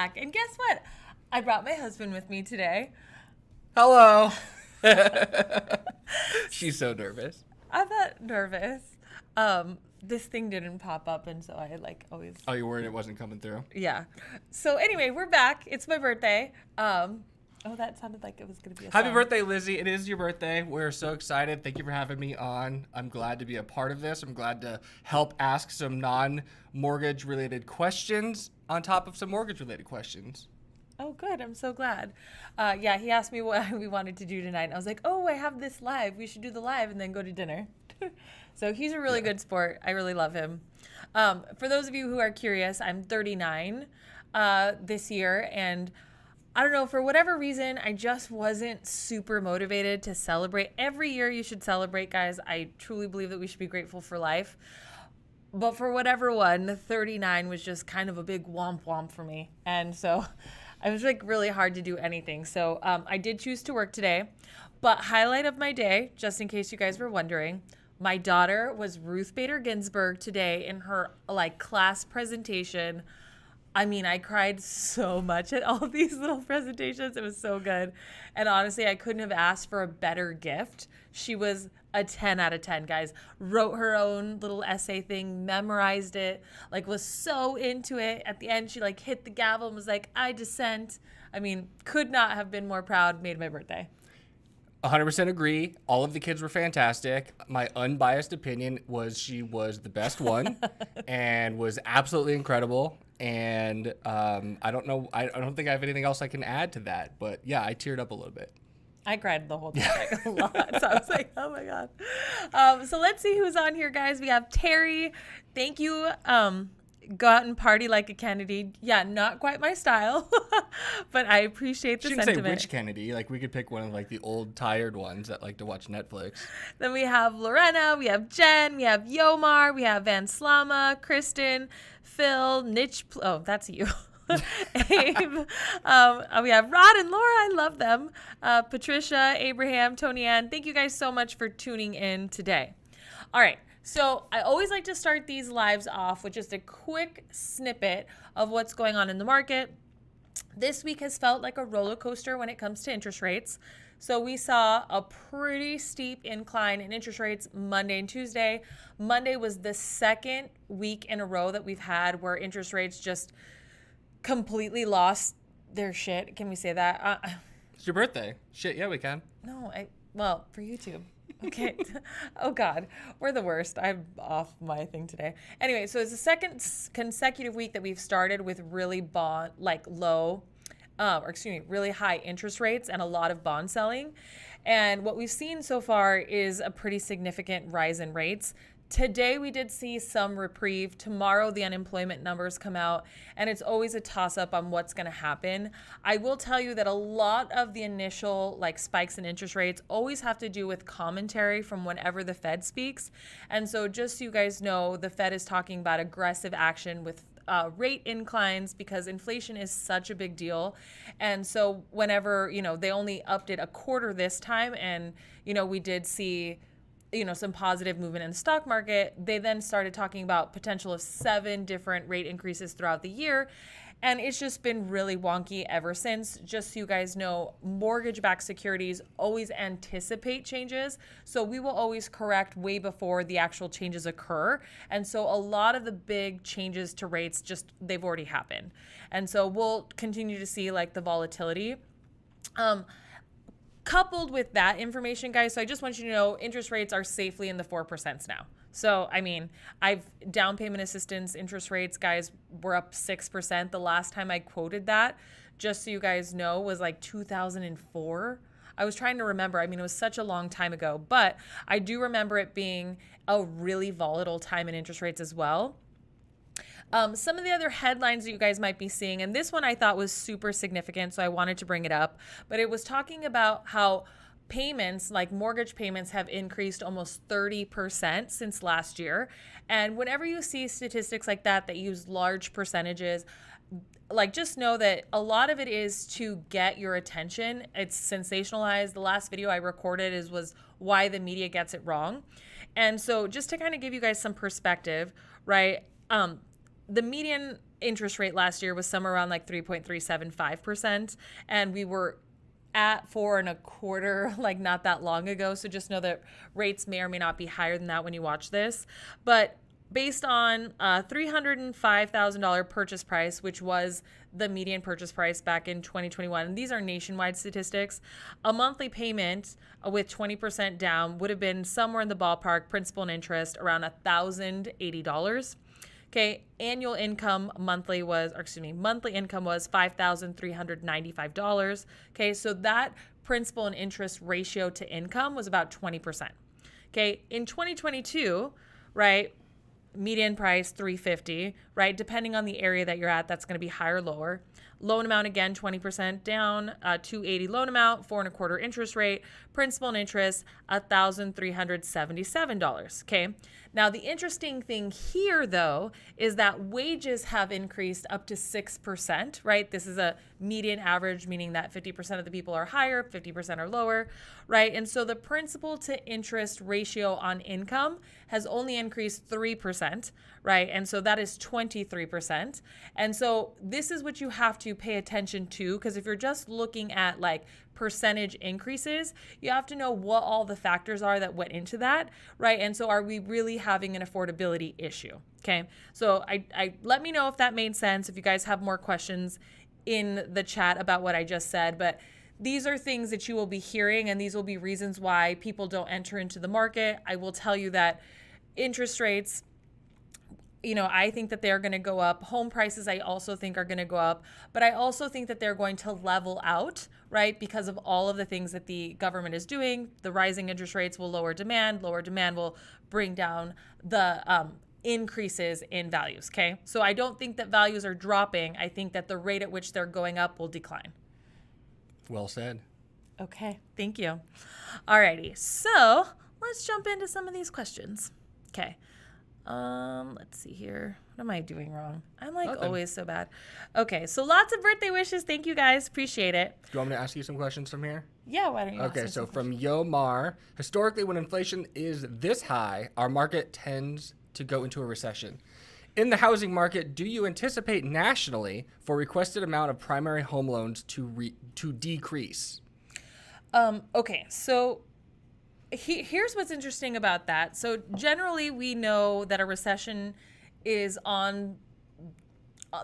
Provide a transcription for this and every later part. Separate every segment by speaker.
Speaker 1: back. And guess what? I brought my husband with me today.
Speaker 2: Hello. She's so nervous.
Speaker 1: I'm not nervous. This thing didn't pop up, and so I always.
Speaker 2: Oh, you worried it wasn't coming through?
Speaker 1: Yeah. So anyway, we're back. It's my birthday. Oh, that sounded like it was going to be a
Speaker 2: Happy
Speaker 1: song.
Speaker 2: birthday, Lizzie. It is your birthday. We're so excited. Thank you for having me on. I'm glad to be a part of this. I'm glad to help ask some non-mortgage related questions on top of some mortgage related questions.
Speaker 1: Oh, good. I'm so glad. Yeah, he asked me what we wanted to do tonight. And I was like, oh, I have this live. We should do the live and then go to dinner. So he's a really good sport. I really love him. For those of you who are curious, I'm 39 this year. And I don't know, for whatever reason, I just wasn't super motivated to celebrate. Every year you should celebrate, guys. I truly believe that we should be grateful for life. But for whatever one, 39 was just kind of a big womp womp for me. And so it was really hard to do anything. So I did choose to work today. But highlight of my day, just in case you guys were wondering, my daughter was Ruth Bader Ginsburg today in her class presentation. I mean, I cried so much at all these little presentations. It was so good. And honestly, I couldn't have asked for a better gift. She was a 10 out of 10, guys. Wrote her own little essay thing, memorized it, was so into it. At the end, she hit the gavel and was like, I dissent. I mean, could not have been more proud. Made my birthday.
Speaker 2: 100% agree. All of the kids were fantastic. My unbiased opinion was she was the best one and was absolutely incredible. And I don't know. I don't think I have anything else I can add to that. But yeah, I teared up a little bit.
Speaker 1: I cried the whole time a lot. So I was like, oh my God. So let's see who's on here, guys. We have Terry. Thank you. Go out and party like a Kennedy. Yeah, not quite my style, but I appreciate the
Speaker 2: sentiment.
Speaker 1: sentiment.
Speaker 2: Say which Kennedy. We could pick one of the old tired ones that like to watch Netflix.
Speaker 1: Then we have Lorena, we have Jen, we have Yomar, we have Van Slama, Kristen, Phil, Nitch. Oh, that's you. Abe. We have Rod and Laura. I love them. Patricia, Abraham, Tony Ann. Thank you guys so much for tuning in today. All right. So I always like to start these lives off with just a quick snippet of what's going on in the market. This week has felt like a roller coaster when it comes to interest rates. So we saw a pretty steep incline in interest rates Monday and Tuesday. Monday was the second week in a row that we've had where interest rates just completely lost their shit. Can we say that?
Speaker 2: It's your birthday. Shit, yeah, we can.
Speaker 1: No, well, for YouTube. Okay. Oh God, we're the worst. I'm off my thing today. Anyway, so it's the second consecutive week that we've started with really really high interest rates and a lot of bond selling. And what we've seen so far is a pretty significant rise in rates. Today, we did see some reprieve. Tomorrow, the unemployment numbers come out, and it's always a toss-up on what's going to happen. I will tell you that a lot of the initial spikes in interest rates always have to do with commentary from whenever the Fed speaks. And so just so you guys know, the Fed is talking about aggressive action with rate inclines because inflation is such a big deal. And so whenever, they only upped it a quarter this time, and, we did see some positive movement in the stock market, they then started talking about potential of 7 different rate increases throughout the year. And it's just been really wonky ever since. Just so you guys know, mortgage-backed securities always anticipate changes. So we will always correct way before the actual changes occur. And so a lot of the big changes to rates, they've already happened. And so we'll continue to see the volatility. Coupled with that information, guys, so I just want you to know interest rates are safely in the 4% now. So, I mean, down payment assistance interest rates, guys, were up 6%. The last time I quoted that, just so you guys know, was 2004. I was trying to remember. I mean, it was such a long time ago, but I do remember it being a really volatile time in interest rates as well. Some of the other headlines that you guys might be seeing, and this one I thought was super significant, so I wanted to bring it up, but it was talking about how payments, mortgage payments, have increased almost 30% since last year. And whenever you see statistics like that use large percentages, just know that a lot of it is to get your attention. It's sensationalized. The last video I recorded was why the media gets it wrong. And so just to kind of give you guys some perspective, right? The median interest rate last year was somewhere around like 3.375%. And we were at 4.25% like not that long ago. So just know that rates may or may not be higher than that when you watch this. But based on $305,000 purchase price, which was the median purchase price back in 2021, and these are nationwide statistics, a monthly payment with 20% down would have been somewhere in the ballpark, principal and interest, around $1,080. Okay, annual income monthly income was $5,395. Okay, so that principal and interest ratio to income was about 20%. Okay, in 2022, right, median price $350, right? Depending on the area that you're at, that's going to be higher or lower. Loan amount, again, 20% down, $280 loan amount, 4.25% interest rate, principal and interest, $1,377. Okay. Now, the interesting thing here, though, is that wages have increased up to 6%, right? This is a median average, meaning that 50% of the people are higher, 50% are lower, right? And so the principal to interest ratio on income has only increased 3%, right? And so that is 23%. And so this is what you have to pay attention to, because if you're just looking at like percentage increases, you have to know what all the factors are that went into that, right? And so are we really having an affordability issue? Okay. So I let me know if that made sense, if you guys have more questions in the chat about what I just said, but these are things that you will be hearing, and these will be reasons why people don't enter into the market. I will tell you that interest rates, I think that they're going to go up. Home prices, I also think are going to go up, but I also think that they're going to level out, right? Because of all of the things that the government is doing. The rising interest rates will lower demand will bring down the increases in values, okay? So I don't think that values are dropping. I think that the rate at which they're going up will decline.
Speaker 2: Well said.
Speaker 1: Okay, thank you. Alrighty, so let's jump into some of these questions. Okay. Let's see here. What am I doing wrong? I'm
Speaker 2: Nothing.
Speaker 1: Always so bad. Okay, so lots of birthday wishes. Thank you guys. Appreciate it.
Speaker 2: Do you want me to ask you some questions from here?
Speaker 1: Yeah, why don't you ask me
Speaker 2: Okay, so
Speaker 1: some
Speaker 2: from
Speaker 1: questions?
Speaker 2: Yo Mar, historically when inflation is this high, our market tends to go into a recession. In the housing market, do you anticipate nationally for requested amount of primary home loans to decrease?
Speaker 1: Okay, so here's what's interesting about that. So generally we know that a recession is on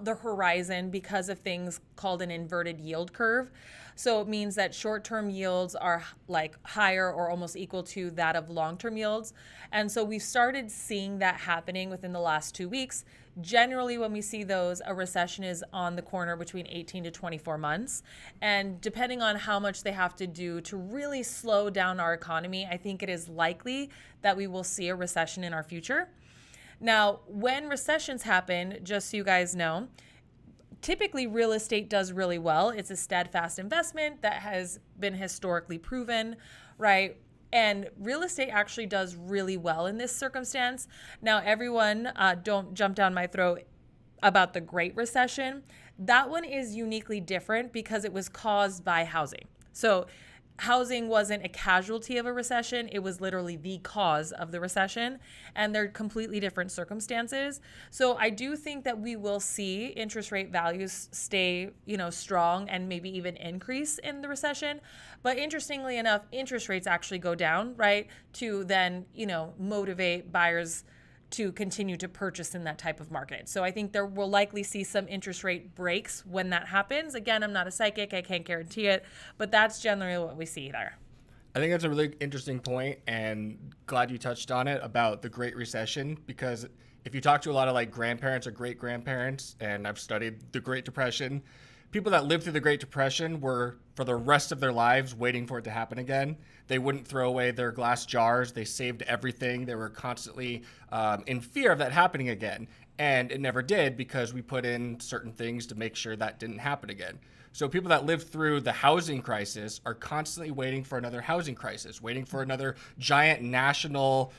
Speaker 1: the horizon because of things called an inverted yield curve. So it means that short-term yields are like higher or almost equal to that of long-term yields. And so we've started seeing that happening within the last 2 weeks. Generally, when we see those, a recession is on the corner between 18 to 24 months. And depending on how much they have to do to really slow down our economy, I think it is likely that we will see a recession in our future. Now, when recessions happen, just so you guys know, typically real estate does really well. It's a steadfast investment that has been historically proven, right? And real estate actually does really well in this circumstance. Now, everyone, don't jump down my throat about the Great Recession. That one is uniquely different because it was caused by housing. So housing wasn't a casualty of a recession. It was literally the cause of the recession, and they're completely different circumstances. So I do think that we will see interest rate values stay, strong and maybe even increase in the recession. But interestingly enough, interest rates actually go down, right? To then, motivate buyers to continue to purchase in that type of market. So I think there will likely see some interest rate breaks when that happens. Again, I'm not a psychic, I can't guarantee it, but that's generally what we see there.
Speaker 2: I think that's a really interesting point, and glad you touched on it about the Great Recession, because if you talk to a lot of like grandparents or great grandparents, and I've studied the Great Depression, people that lived through the Great Depression were for the rest of their lives waiting for it to happen again. They wouldn't throw away their glass jars. They saved everything. They were constantly in fear of that happening again. And it never did because we put in certain things to make sure that didn't happen again. So people that lived through the housing crisis are constantly waiting for another housing crisis, waiting for another giant national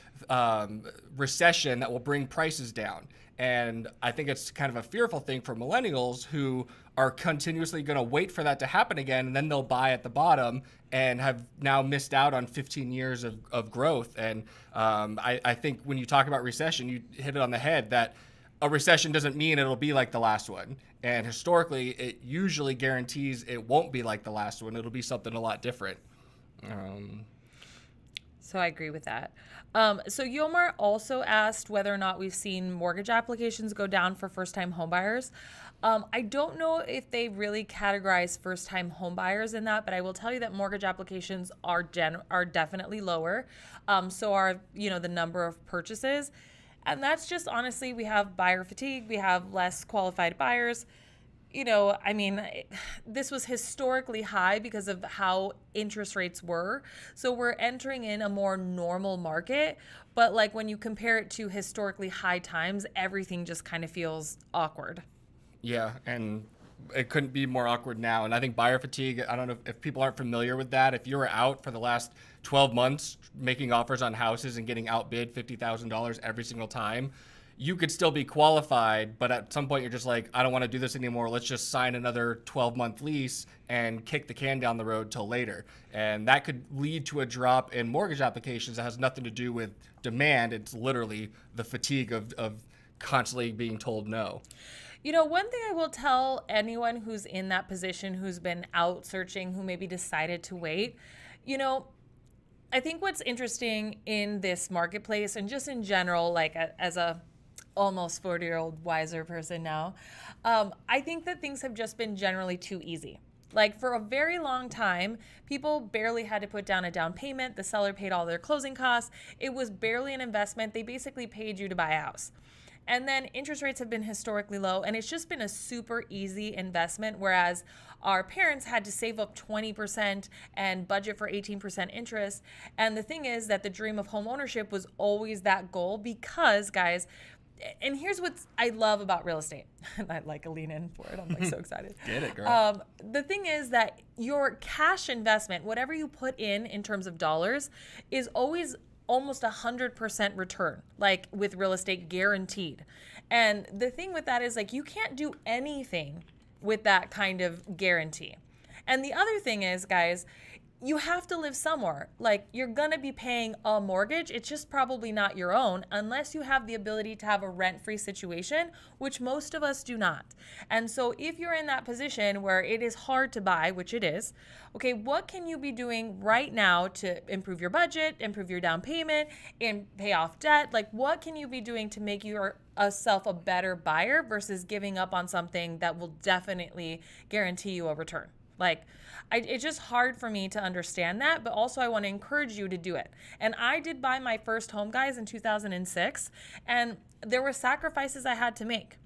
Speaker 2: recession that will bring prices down. And I think it's kind of a fearful thing for millennials who are continuously going to wait for that to happen again, and then they'll buy at the bottom and have now missed out on 15 years of growth. And I think when you talk about recession, you hit it on the head that a recession doesn't mean it'll be like the last one. And historically, it usually guarantees it won't be like the last one. It'll be something a lot different.
Speaker 1: So I agree with that. So Yomar also asked whether or not we've seen mortgage applications go down for first-time homebuyers. I don't know if they really categorize first-time homebuyers in that, but I will tell you that mortgage applications are definitely lower. So are the number of purchases, and that's just honestly, we have buyer fatigue. We have less qualified buyers. This was historically high because of how interest rates were. So we're entering in a more normal market. But like when you compare it to historically high times, everything just kind of feels awkward.
Speaker 2: Yeah, and it couldn't be more awkward now. And I think buyer fatigue, I don't know if people aren't familiar with that. If you were out for the last 12 months making offers on houses and getting outbid $50,000 every single time, you could still be qualified, but at some point you're just like, I don't want to do this anymore. Let's just sign another 12-month lease and kick the can down the road till later. And that could lead to a drop in mortgage applications that has nothing to do with demand. It's literally the fatigue of constantly being told no.
Speaker 1: One thing I will tell anyone who's in that position, who's been out searching, who maybe decided to wait, I think what's interesting in this marketplace and just in general, like as a almost 40-year-old wiser person now, I think that things have just been generally too easy. Like for a very long time, people barely had to put down a down payment. The seller paid all their closing costs. It was barely an investment. They basically paid you to buy a house. And then interest rates have been historically low, and it's just been a super easy investment, whereas our parents had to save up 20% and budget for 18% interest. And the thing is that the dream of home ownership was always that goal because, guys, and here's what I love about real estate. I'd like to lean in for it. I'm like so excited.
Speaker 2: Get it, girl.
Speaker 1: The thing is that your cash investment, whatever you put in terms of dollars, is always almost 100% return, like with real estate guaranteed. And the thing with that is like you can't do anything with that kind of guarantee. And the other thing is, guys, you have to live somewhere. Like you're gonna be paying a mortgage. It's just probably not your own unless you have the ability to have a rent-free situation, which most of us do not. And so if you're in that position where it is hard to buy, which it is, okay, what can you be doing right now to improve your budget, improve your down payment, and pay off debt? Like what can you be doing to make yourself a better buyer versus giving up on something that will definitely guarantee you a return? Like, it's just hard for me to understand that, but also I want to encourage you to do it. And I did buy my first home, guys, in 2006, and there were sacrifices I had to make.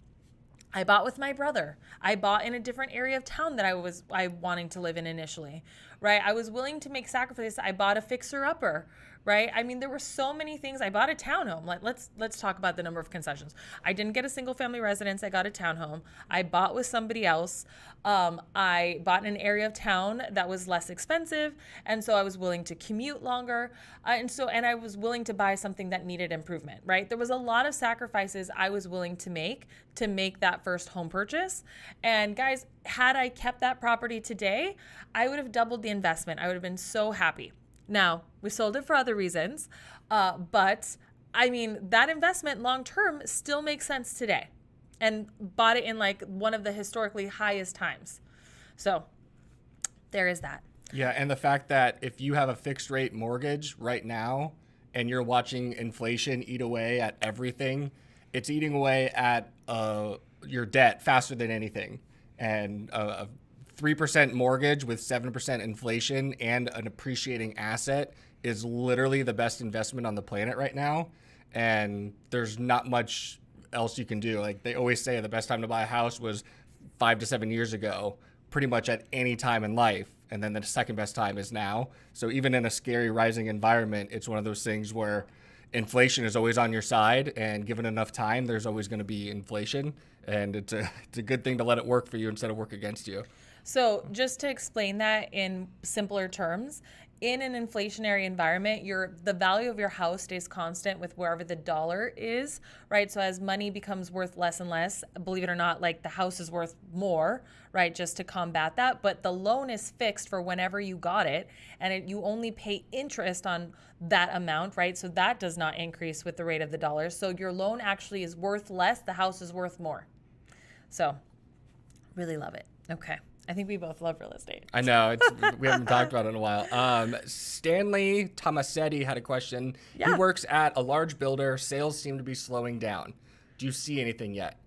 Speaker 1: I bought with my brother. I bought in a different area of town that I wanting to live in initially, right? I was willing to make sacrifices. I bought a fixer-upper, right? I mean, there were so many things. I bought a townhome. Like, let's talk about the number of concessions. I didn't get a single-family residence. I got a townhome. I bought with somebody else. I bought in an area of town that was less expensive, and so I was willing to commute longer, and I was willing to buy something that needed improvement, right? There was a lot of sacrifices I was willing to make that first home purchase. And guys, had I kept that property today, I would have doubled the investment. I would have been so happy. Now, we sold it for other reasons, but I mean, that investment long-term still makes sense today, and bought it in like one of the historically highest times. So there is that.
Speaker 2: Yeah, and the fact that if you have a fixed rate mortgage right now and you're watching inflation eat away at everything, it's eating away at your debt faster than anything. And a 3% mortgage with 7% inflation and an appreciating asset is literally the best investment on the planet right now. And there's not much else you can do. Like they always say, the best time to buy a house was 5 to 7 years ago, pretty much at any time in life. And then the second best time is now. So even in a scary rising environment, it's one of those things where inflation is always on your side, and given enough time, there's always going to be inflation. And it's a good thing to let it work for you instead of work against you.
Speaker 1: So just to explain that in simpler terms, in an inflationary environment, the value of your house stays constant with wherever the dollar is, right? So as money becomes worth less and less, believe it or not, like the house is worth more, right? Just to combat that. But the loan is fixed for whenever you got it, and you only pay interest on that amount, right? So that does not increase with the rate of the dollar. So your loan actually is worth less, the house is worth more. So really love it. Okay. I think we both love real estate.
Speaker 2: I know. We haven't talked about it in a while. Stanley Tomasetti had a question.
Speaker 1: Yeah.
Speaker 2: He works at a large builder. Sales seem to be slowing down. Do you see anything yet?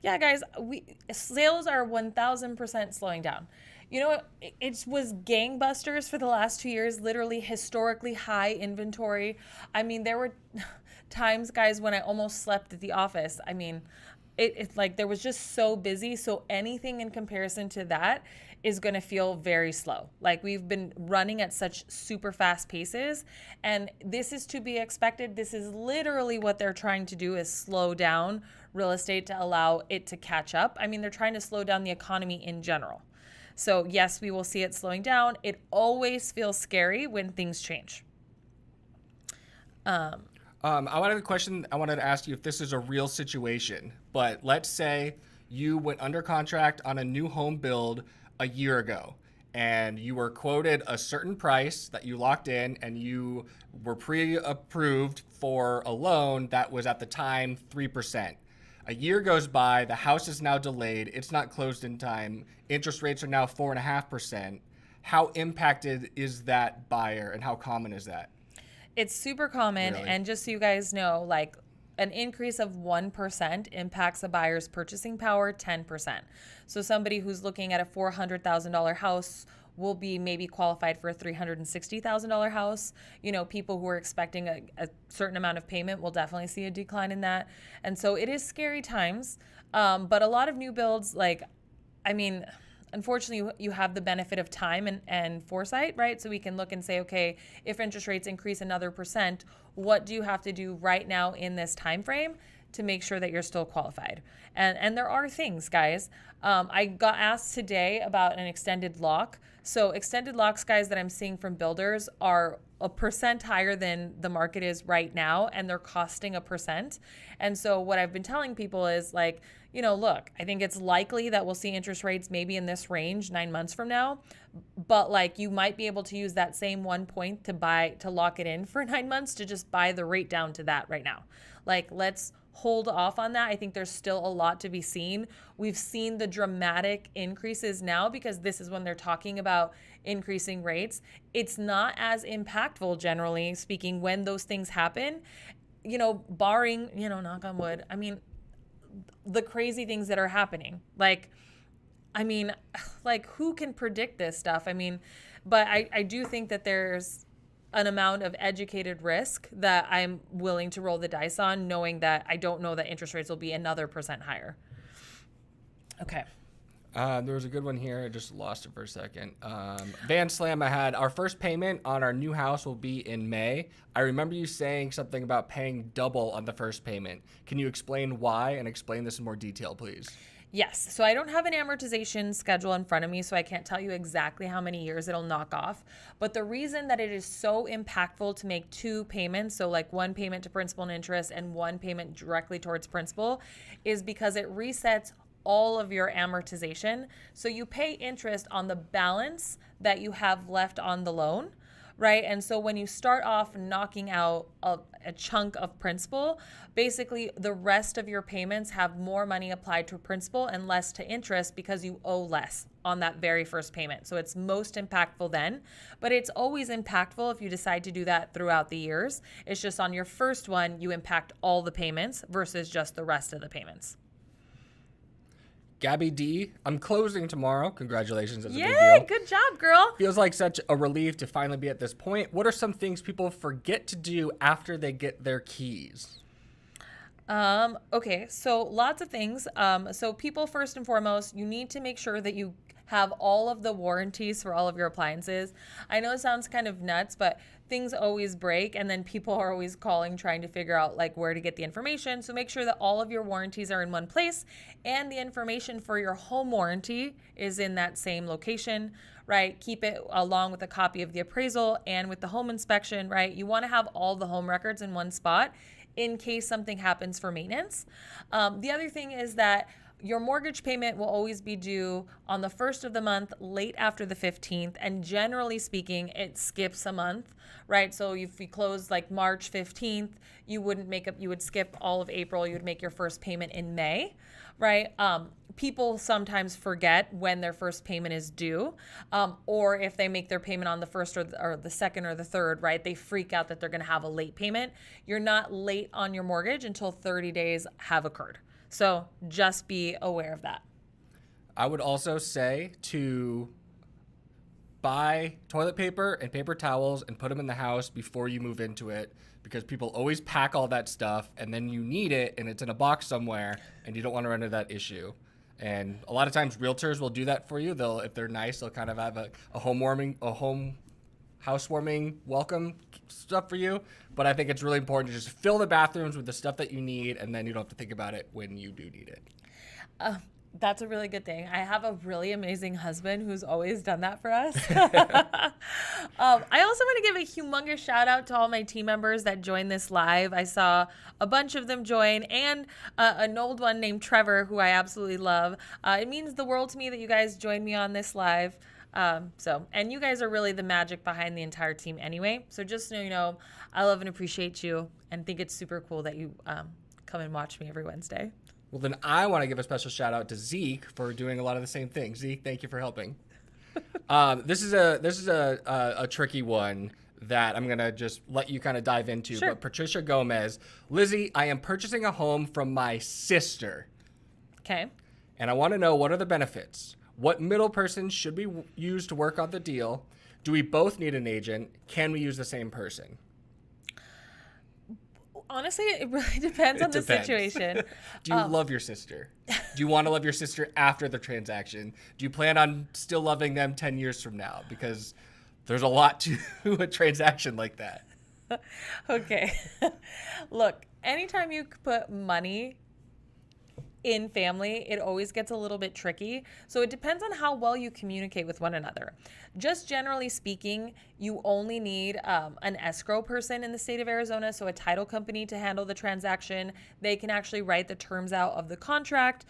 Speaker 1: Yeah, guys, sales are 1,000% slowing down. You know, it was gangbusters for the last 2 years, literally historically high inventory. I mean, there were times, guys, when I almost slept at the office. I mean, it's like there was just so busy. So anything in comparison to that is going to feel very slow. Like we've been running at such super fast paces, and this is to be expected. This is literally what they're trying to do, is slow down real estate to allow it to catch up. I mean, they're trying to slow down the economy in general. So yes, we will see it slowing down. It always feels scary when things change.
Speaker 2: I wanted to ask you if this is a real situation, but let's say you went under contract on a new home build a year ago and you were quoted a certain price that you locked in and you were pre-approved for a loan that was at the time 3%. A year goes by, the house is now delayed, it's not closed in time, interest rates are now 4.5%. How impacted is that buyer and how common is that?
Speaker 1: It's super common.
Speaker 2: Really?
Speaker 1: And just so you guys know, like an increase of 1% impacts a buyer's purchasing power 10%. So somebody who's looking at a $400,000 house will be maybe qualified for a $360,000 house. You know, people who are expecting a certain amount of payment will definitely see a decline in that. And so it is scary times. But a lot of new builds, like, I mean, unfortunately, you have the benefit of time and foresight, right? So we can look and say, okay, if interest rates increase another percent, what do you have to do right now in this time frame to make sure that you're still qualified? And there are things, guys. I got asked today about an extended lock. So extended locks, guys, that I'm seeing from builders are a percent higher than the market is right now, and they're costing a percent. And so what I've been telling people is like, you know, look, I think it's likely that we'll see interest rates maybe in this range 9 months from now, but like you might be able to use that same 1 point to lock it in for 9 months to just buy the rate down to that right now. Like, let's hold off on that. I think there's still a lot to be seen. We've seen the dramatic increases now because this is when they're talking about increasing rates. It's not as impactful, generally speaking, when those things happen, you know, barring, you know, knock on wood. I mean, the crazy things that are happening. Like, I mean, like who can predict this stuff? I mean, but I do think that there's an amount of educated risk that I'm willing to roll the dice on, knowing that I don't know that interest rates will be another percent higher. Okay.
Speaker 2: There was a good one here. I just lost it for a second. Van Slam, I had our first payment on our new house will be in May. I remember you saying something about paying double on the first payment. Can you explain why and explain this in more detail, please?
Speaker 1: Yes. So I don't have an amortization schedule in front of me, so I can't tell you exactly how many years it'll knock off. But the reason that it is so impactful to make 2 payments, so like 1 payment to principal and interest and 1 payment directly towards principal, is because it resets all of your amortization. So you pay interest on the balance that you have left on the loan, right? And so when you start off knocking out a chunk of principal, basically the rest of your payments have more money applied to principal and less to interest because you owe less on that very first payment. So it's most impactful then, but it's always impactful if you decide to do that throughout the years. It's just on your first one, you impact all the payments versus just the rest of the payments.
Speaker 2: Gabby D, I'm closing tomorrow. Congratulations. That's a big
Speaker 1: Yeah,
Speaker 2: deal.
Speaker 1: good job, girl.
Speaker 2: Feels like such a relief to finally be at this point. What are some things people forget to do after they get their keys?
Speaker 1: Okay, so lots of things. So people, first and foremost, you need to make sure that you have all of the warranties for all of your appliances. I know it sounds kind of nuts, but things always break, and then people are always calling trying to figure out like where to get the information. So make sure that all of your warranties are in one place, and the information for your home warranty is in that same location, right? Keep it along with a copy of the appraisal and with the home inspection, right? You want to have all the home records in one spot in case something happens for maintenance. The other thing is that your mortgage payment will always be due on the first of the month, late after the 15th. And generally speaking, it skips a month, right? So if you close like March 15th, you would skip all of April. You would make your first payment in May, right? People sometimes forget when their first payment is due, or if they make their payment on the first or the second or the third, right? They freak out that they're going to have a late payment. You're not late on your mortgage until 30 days have occurred. So just be aware of that.
Speaker 2: I would also say to buy toilet paper and paper towels and put them in the house before you move into it, because people always pack all that stuff and then you need it and it's in a box somewhere and you don't want to run into that issue. And a lot of times realtors will do that for you. If they're nice, they'll kind of have a housewarming welcome stuff for you. But I think it's really important to just fill the bathrooms with the stuff that you need, and then you don't have to think about it when you do need it.
Speaker 1: That's a really good thing. I have a really amazing husband who's always done that for us. I also want to give a humongous shout out to all my team members that joined this live. I saw a bunch of them join, and an old one named Trevor, who I absolutely love. It means the world to me that you guys joined me on this live. And you guys are really the magic behind the entire team anyway. So just so you know, I love and appreciate you and think it's super cool that you come and watch me every Wednesday.
Speaker 2: Well, then I want to give a special shout out to Zeke for doing a lot of the same things. Zeke, thank you for helping. This is a tricky one that I'm going to just let you kind of dive into.
Speaker 1: Sure.
Speaker 2: But Patricia Gomez, Lizy, I am purchasing a home from my sister.
Speaker 1: Okay.
Speaker 2: And I want to know, what are the benefits? What middle person should we use to work out the deal? Do we both need an agent? Can we use the same person?
Speaker 1: Honestly, it really depends on the situation.
Speaker 2: Do you love your sister? Do you want to love your sister after the transaction? Do you plan on still loving them 10 years from now? Because there's a lot to a transaction like that.
Speaker 1: Okay. Look, anytime you put money in family, it always gets a little bit tricky. So it depends on how well you communicate with one another. Just generally speaking, you only need an escrow person in the state of Arizona, so a title company, to handle the transaction. They can actually write the terms out of the contract.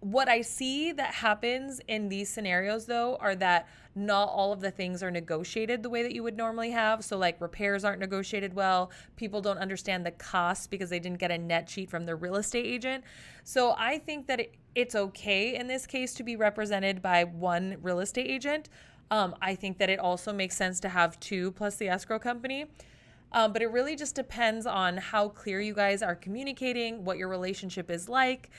Speaker 1: What I see that happens in these scenarios, though, are that not all of the things are negotiated the way that you would normally have. So like repairs aren't negotiated well. People don't understand the costs because they didn't get a net sheet from their real estate agent. So I think that it's okay in this case to be represented by one real estate agent. I think that it also makes sense to have two plus the escrow company. But it really just depends on how clear you guys are communicating, what your relationship is like.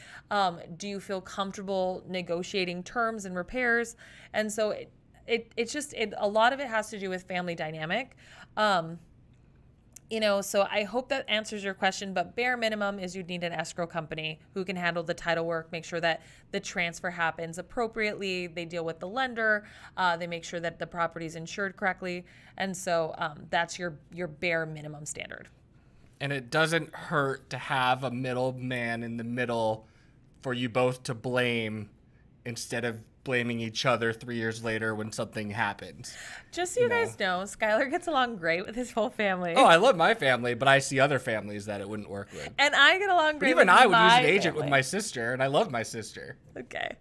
Speaker 1: Do you feel comfortable negotiating terms and repairs? And so a lot of it has to do with family dynamic. So I hope that answers your question, but bare minimum is you'd need an escrow company who can handle the title work, make sure that the transfer happens appropriately. They deal with the lender. They make sure that the property is insured correctly. And so that's your bare minimum standard.
Speaker 2: And it doesn't hurt to have a middleman in the middle for you both to blame instead of blaming each other 3 years later when something happens.
Speaker 1: Just so you guys know, Skylar gets along great with his whole family.
Speaker 2: Oh, I love my family, but I see other families that it wouldn't work with.
Speaker 1: And I get along great
Speaker 2: but even
Speaker 1: with
Speaker 2: I would use an
Speaker 1: my
Speaker 2: agent
Speaker 1: family.
Speaker 2: with my sister, and I love my sister.
Speaker 1: Okay.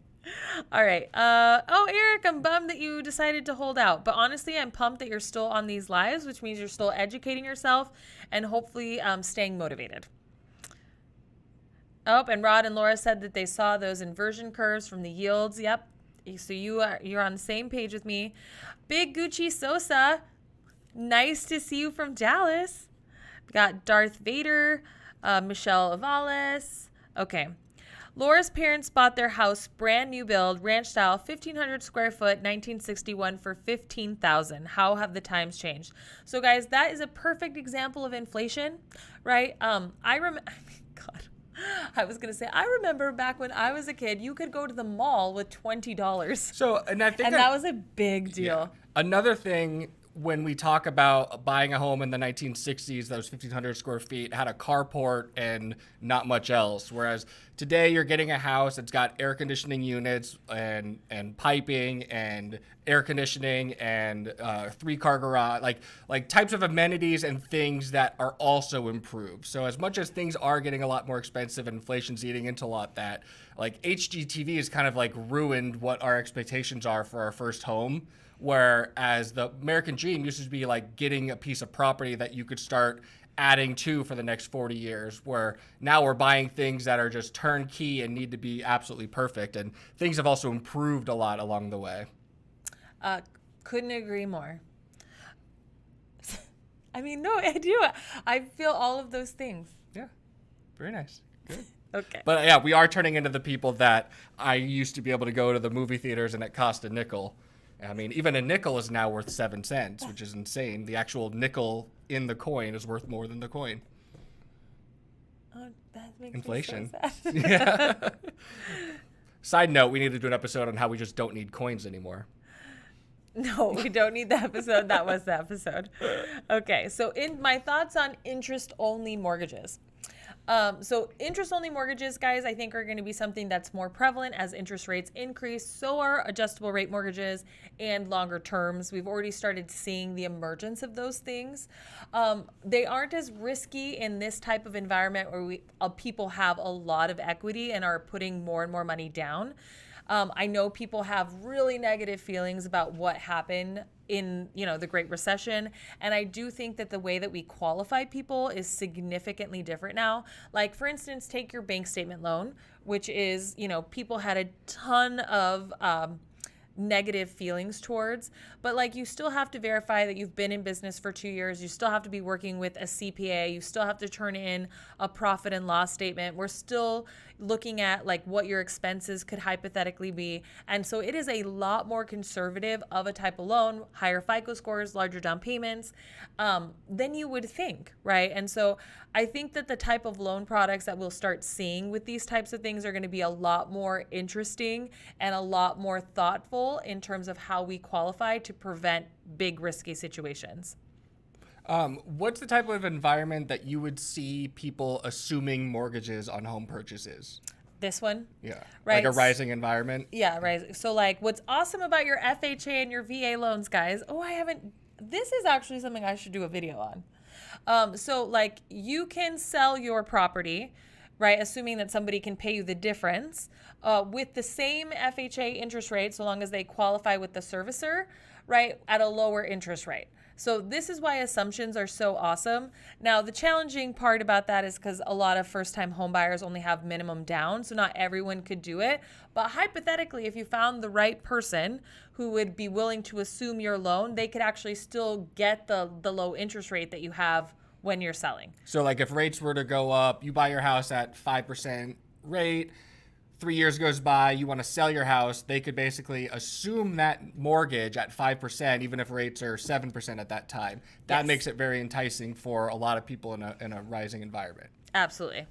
Speaker 1: All right. Eric, I'm bummed that you decided to hold out. But honestly, I'm pumped that you're still on these lives, which means you're still educating yourself and hopefully staying motivated. Oh, and Rod and Laura said that they saw those inversion curves from the yields. Yep. So you're on the same page with me. Big Gucci Sosa, nice to see you from Dallas. We got Darth Vader, Michelle Avales. Okay. Laura's parents bought their house, brand new build, ranch style, 1,500 square foot, 1961 for $15,000. How have the times changed? So guys, that is a perfect example of inflation, right? God. I was going to say, I remember back when I was a kid, you could go to the mall with $20.
Speaker 2: So, and I think
Speaker 1: And that was a big deal.
Speaker 2: yeah. Another thing when we talk about buying a home in the 1960s that was 1,500 square feet, had a carport and not much else. Whereas today you're getting a house that's got air conditioning units and piping and air conditioning and 3-car garage, like types of amenities and things that are also improved. So as much as things are getting a lot more expensive and inflation's eating into a lot that, like HGTV has kind of like ruined what our expectations are for our first home. Whereas the American dream used to be like getting a piece of property that you could start adding to for the next 40 years, where now we're buying things that are just turnkey and need to be absolutely perfect. And things have also improved a lot along the way.
Speaker 1: Couldn't agree more. I mean, no, I do. I feel all of those things.
Speaker 2: Yeah, very nice. Good.
Speaker 1: Okay.
Speaker 2: But yeah, we are turning into the people that I used to be able to go to the movie theaters and it cost a nickel. I mean, even a nickel is now worth 7 cents, which is insane. The actual nickel in the coin is worth more than the coin.
Speaker 1: Oh, that makes
Speaker 2: inflation.
Speaker 1: Me so sad.
Speaker 2: Yeah. Side note, we need to do an episode on how we just don't need coins anymore.
Speaker 1: No, we don't need the episode. That was the episode. Okay, so in my thoughts on interest-only mortgages. So interest-only mortgages, guys, I think are going to be something that's more prevalent as interest rates increase. So are adjustable rate mortgages and longer terms. We've already started seeing the emergence of those things. They aren't as risky in this type of environment where people have a lot of equity and are putting more and more money down. I know people have really negative feelings about what happened in, the Great Recession. And I do think that the way that we qualify people is significantly different now. Like, for instance, take your bank statement loan, which is, people had a ton of negative feelings towards, but like you still have to verify that you've been in business for 2 years. You still have to be working with a CPA. You still have to turn in a profit and loss statement. We're still looking at like what your expenses could hypothetically be. And so it is a lot more conservative of a type of loan, higher FICO scores, larger down payments, than you would think, right? And so I think that the type of loan products that we'll start seeing with these types of things are going to be a lot more interesting and a lot more thoughtful in terms of how we qualify to prevent big risky situations.
Speaker 2: What's the type of environment that you would see people assuming mortgages on home purchases?
Speaker 1: This one?
Speaker 2: Yeah.
Speaker 1: Right.
Speaker 2: Like a rising environment?
Speaker 1: Yeah, right. So like what's awesome about your FHA and your VA loans, guys, this is actually something I should do a video on. So like you can sell your property, right, assuming that somebody can pay you the difference with the same FHA interest rate, so long as they qualify with the servicer, right, at a lower interest rate. So this is why assumptions are so awesome. Now, the challenging part about that is because a lot of first-time home buyers only have minimum down, so not everyone could do it. But hypothetically, if you found the right person who would be willing to assume your loan, they could actually still get the low interest rate that you have when you're selling.
Speaker 2: So like if rates were to go up, you buy your house at 5% rate, 3 years goes by, you want to sell your house, they could basically assume that mortgage at 5%, even if rates are 7% at that time. That makes it very enticing for a lot of people in a rising environment.
Speaker 1: Absolutely.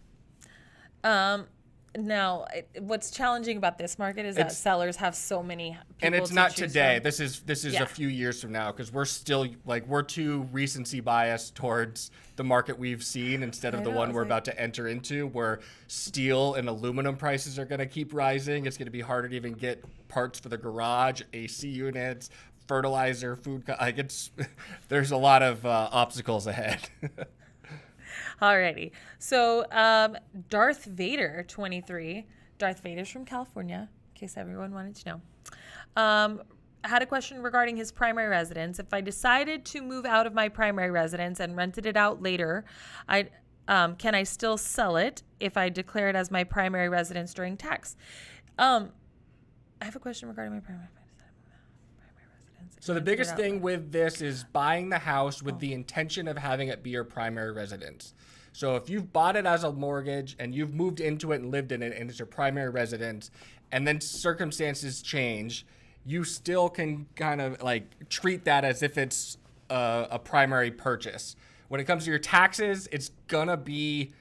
Speaker 1: Now, what's challenging about this market is that sellers have so many people
Speaker 2: and it's not today.
Speaker 1: From.
Speaker 2: This is a few years from now because we're still we're too recency biased towards the market we've seen instead of the one we're about to enter into, where steel and aluminum prices are going to keep rising. It's going to be harder to even get parts for the garage, AC units, fertilizer, food. There's a lot of obstacles ahead.
Speaker 1: Alrighty. So Darth Vader 23, Darth Vader's from California, in case everyone wanted to know, had a question regarding his primary residence. If I decided to move out of my primary residence and rented it out later, can I still sell it if I declare it as my primary residence during tax? I have a question regarding my primary residence.
Speaker 2: So the biggest thing with this is buying the house with the intention of having it be your primary residence. So if you've bought it as a mortgage and you've moved into it and lived in it and it's your primary residence, and then circumstances change, you still can kind of like treat that as if it's a primary purchase. When it comes to your taxes, it's gonna be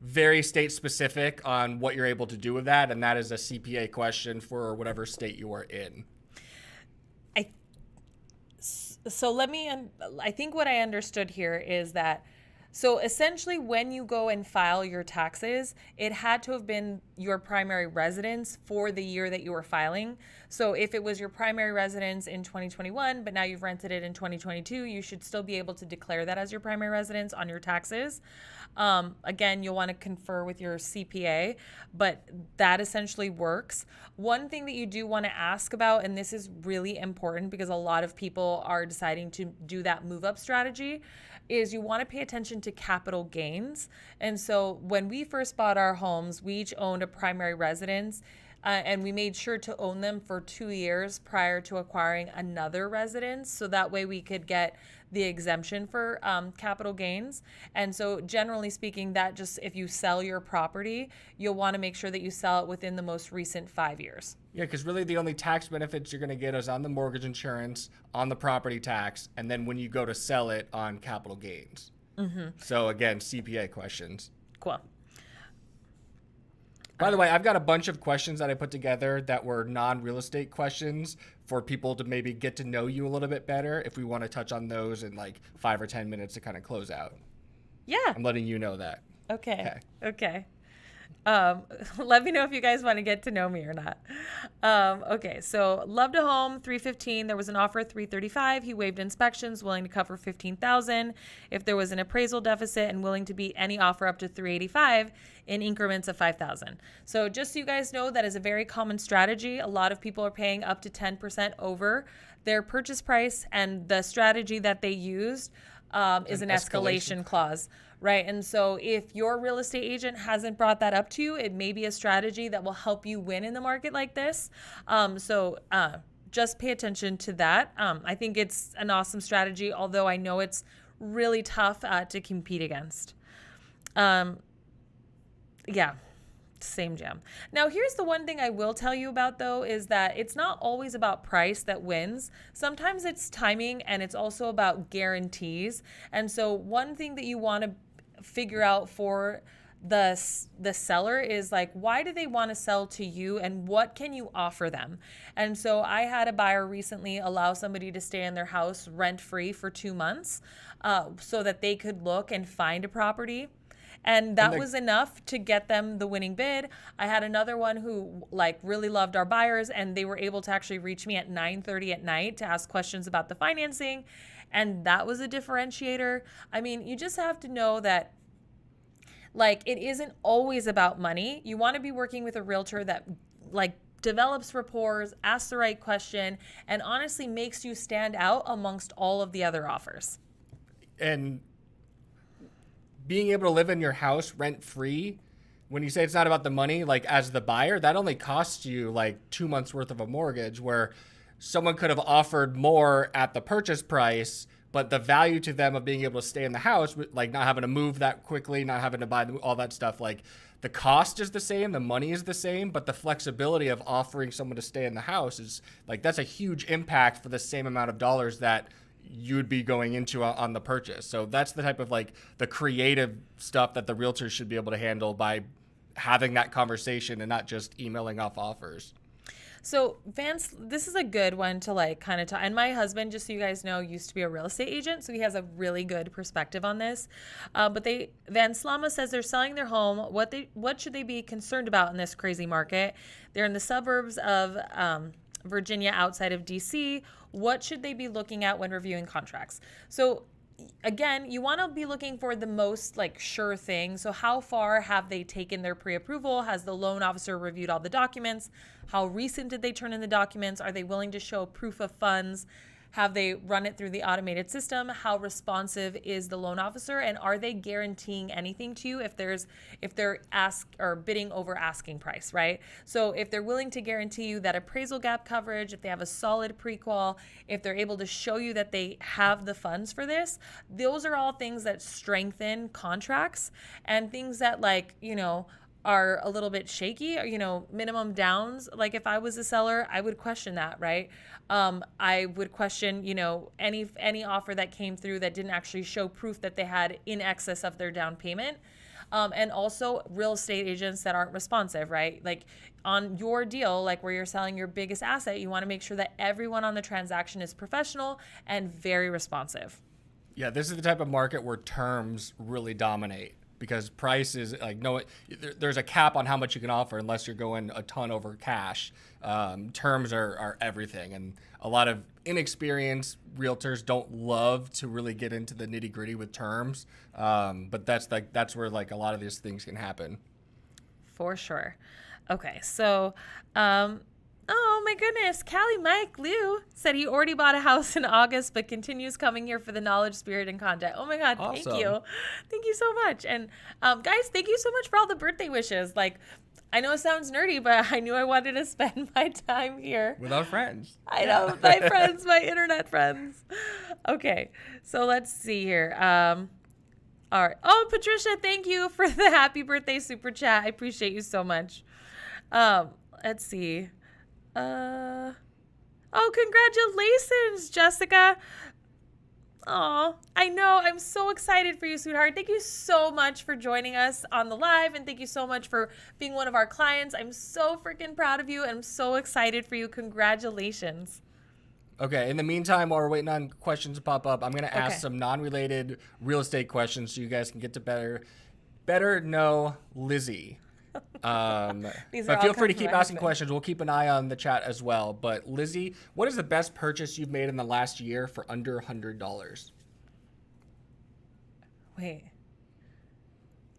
Speaker 2: very state specific on what you're able to do with that, and that is a CPA question for whatever state you are in.
Speaker 1: I think what I understood here is that, so essentially when you go and file your taxes, it had to have been your primary residence for the year that you were filing. So if it was your primary residence in 2021, but now you've rented it in 2022, you should still be able to declare that as your primary residence on your taxes. Again, you'll want to confer with your CPA, but that essentially works. One thing that you do want to ask about, and this is really important because a lot of people are deciding to do that move up strategy, is you want to pay attention to capital gains. And so when we first bought our homes, we each owned a primary residence. And we made sure to own them for 2 years prior to acquiring another residence. So that way we could get the exemption for capital gains. And so generally speaking, that just, if you sell your property, you'll want to make sure that you sell it within the most recent 5 years.
Speaker 2: Yeah, because really the only tax benefits you're going to get is on the mortgage insurance, on the property tax, and then when you go to sell it on capital gains. Mm-hmm. So again, CPA questions.
Speaker 1: Cool.
Speaker 2: By the way, I've got a bunch of questions that I put together that were non-real estate questions for people to maybe get to know you a little bit better if we want to touch on those in like 5 or 10 minutes to kind of close out.
Speaker 1: Yeah.
Speaker 2: I'm letting you know that.
Speaker 1: Okay. Let me know if you guys want to get to know me or not. Okay, so loved a home, $315. There was an offer at $335. He waived inspections, willing to cover $15,000. If there was an appraisal deficit, and willing to beat any offer up to $385 in increments of $5,000. So just so you guys know, that is a very common strategy. A lot of people are paying up to 10% over their purchase price, and the strategy that they used is an escalation clause. Right. And so if your real estate agent hasn't brought that up to you, it may be a strategy that will help you win in the market like this. Just pay attention to that. I think it's an awesome strategy, although I know it's really tough to compete against. Same jam. Now, here's the one thing I will tell you about, though, is that it's not always about price that wins. Sometimes it's timing, and it's also about guarantees. And so one thing that you want to figure out for the seller is like, why do they want to sell to you, and what can you offer them? And so I had a buyer recently allow somebody to stay in their house rent-free for 2 months so that they could look and find a property. And that was enough to get them the winning bid. I had another one who really loved our buyers, and they were able to actually reach me at 9:30 at night to ask questions about the financing. And that was a differentiator. I mean, you just have to know that it isn't always about money. You want to be working with a realtor that develops rapport, asks the right question, and honestly makes you stand out amongst all of the other offers.
Speaker 2: And being able to live in your house rent-free, when you say it's not about the money, as the buyer, that only costs you 2 months worth of a mortgage, where someone could have offered more at the purchase price, but the value to them of being able to stay in the house, not having to move that quickly, not having to buy all that stuff, the cost is the same, the money is the same, but the flexibility of offering someone to stay in the house is that's a huge impact for the same amount of dollars that you'd be going into on the purchase. So that's the type of the creative stuff that the realtors should be able to handle by having that conversation and not just emailing off offers.
Speaker 1: So Vance, this is a good one to kind of talk. And my husband, just so you guys know, used to be a real estate agent, so he has a really good perspective on this. Vance Lama says they're selling their home. What should they be concerned about in this crazy market? They're in the suburbs of Virginia, outside of DC. What should they be looking at when reviewing contracts? So again, you want to be looking for the most sure thing. So how far have they taken their pre-approval? Has the loan officer reviewed all the documents? How recent did they turn in the documents? Are they willing to show proof of funds? Have they run it through the automated system? How responsive is the loan officer? And are they guaranteeing anything to you if they're bidding over asking price, right? So if they're willing to guarantee you that appraisal gap coverage, if they have a solid pre-qual, if they're able to show you that they have the funds for this, those are all things that strengthen contracts, and things that are a little bit shaky, minimum downs. If I was a seller, I would question that, right? I would question, any offer that came through that didn't actually show proof that they had in excess of their down payment. And also real estate agents that aren't responsive, right? Like on your deal, like where you're selling your biggest asset, you want to make sure that everyone on the transaction is professional and very responsive.
Speaker 2: Yeah, this is the type of market where terms really dominate because price is like there's a cap on how much you can offer unless you're going a ton over cash. Terms are everything, and a lot of inexperienced realtors don't love to really get into the nitty gritty with terms. But that's where like a lot of these things can happen.
Speaker 1: For sure. Okay, so oh my goodness. Callie Mike Liu said he already bought a house in August, but continues coming here for the knowledge, spirit, and content. Oh my God.
Speaker 2: Awesome.
Speaker 1: Thank you. Thank you so much. And guys, thank you so much for all the birthday wishes. Like, I know it sounds nerdy, but I knew I wanted to spend my time here.
Speaker 2: With our friends.
Speaker 1: I know, my friends, my internet friends. Okay, so let's see here. All right. Oh, Patricia, thank you for the happy birthday super chat. I appreciate you so much. Let's see. Oh, congratulations, Jessica. Oh, I know. I'm so excited for you, sweetheart. Thank you so much for joining us on the live, and thank you so much for being one of our clients. I'm so freaking proud of you, and I'm so excited for you. Congratulations.
Speaker 2: Okay, in the meantime, while we're waiting on questions to pop up, I'm going to ask
Speaker 1: Okay.
Speaker 2: some non-related real estate questions so you guys can get to better know Lizy.
Speaker 1: These are
Speaker 2: But
Speaker 1: all
Speaker 2: feel free to
Speaker 1: coming from
Speaker 2: keep
Speaker 1: my
Speaker 2: asking
Speaker 1: husband.
Speaker 2: questions. We'll keep an eye on the chat as well. But Lizy, what is the best purchase you've made in the last year for under $100?
Speaker 1: Wait.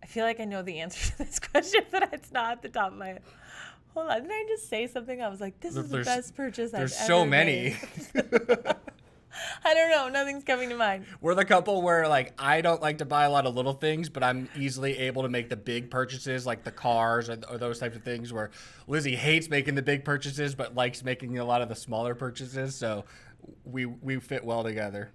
Speaker 1: I feel like I know the answer to this question, but it's not at the top of my head. Hold on. Didn't I just say something? I was like, this is the
Speaker 2: There's-
Speaker 1: best purchase I've ever
Speaker 2: There's so
Speaker 1: made.
Speaker 2: many.
Speaker 1: I don't know. Nothing's coming to mind.
Speaker 2: We're the couple where like I don't like to buy a lot of little things, but I'm easily able to make the big purchases like the cars or those types of things, where Lizy hates making the big purchases but likes making a lot of the smaller purchases. So we fit well together.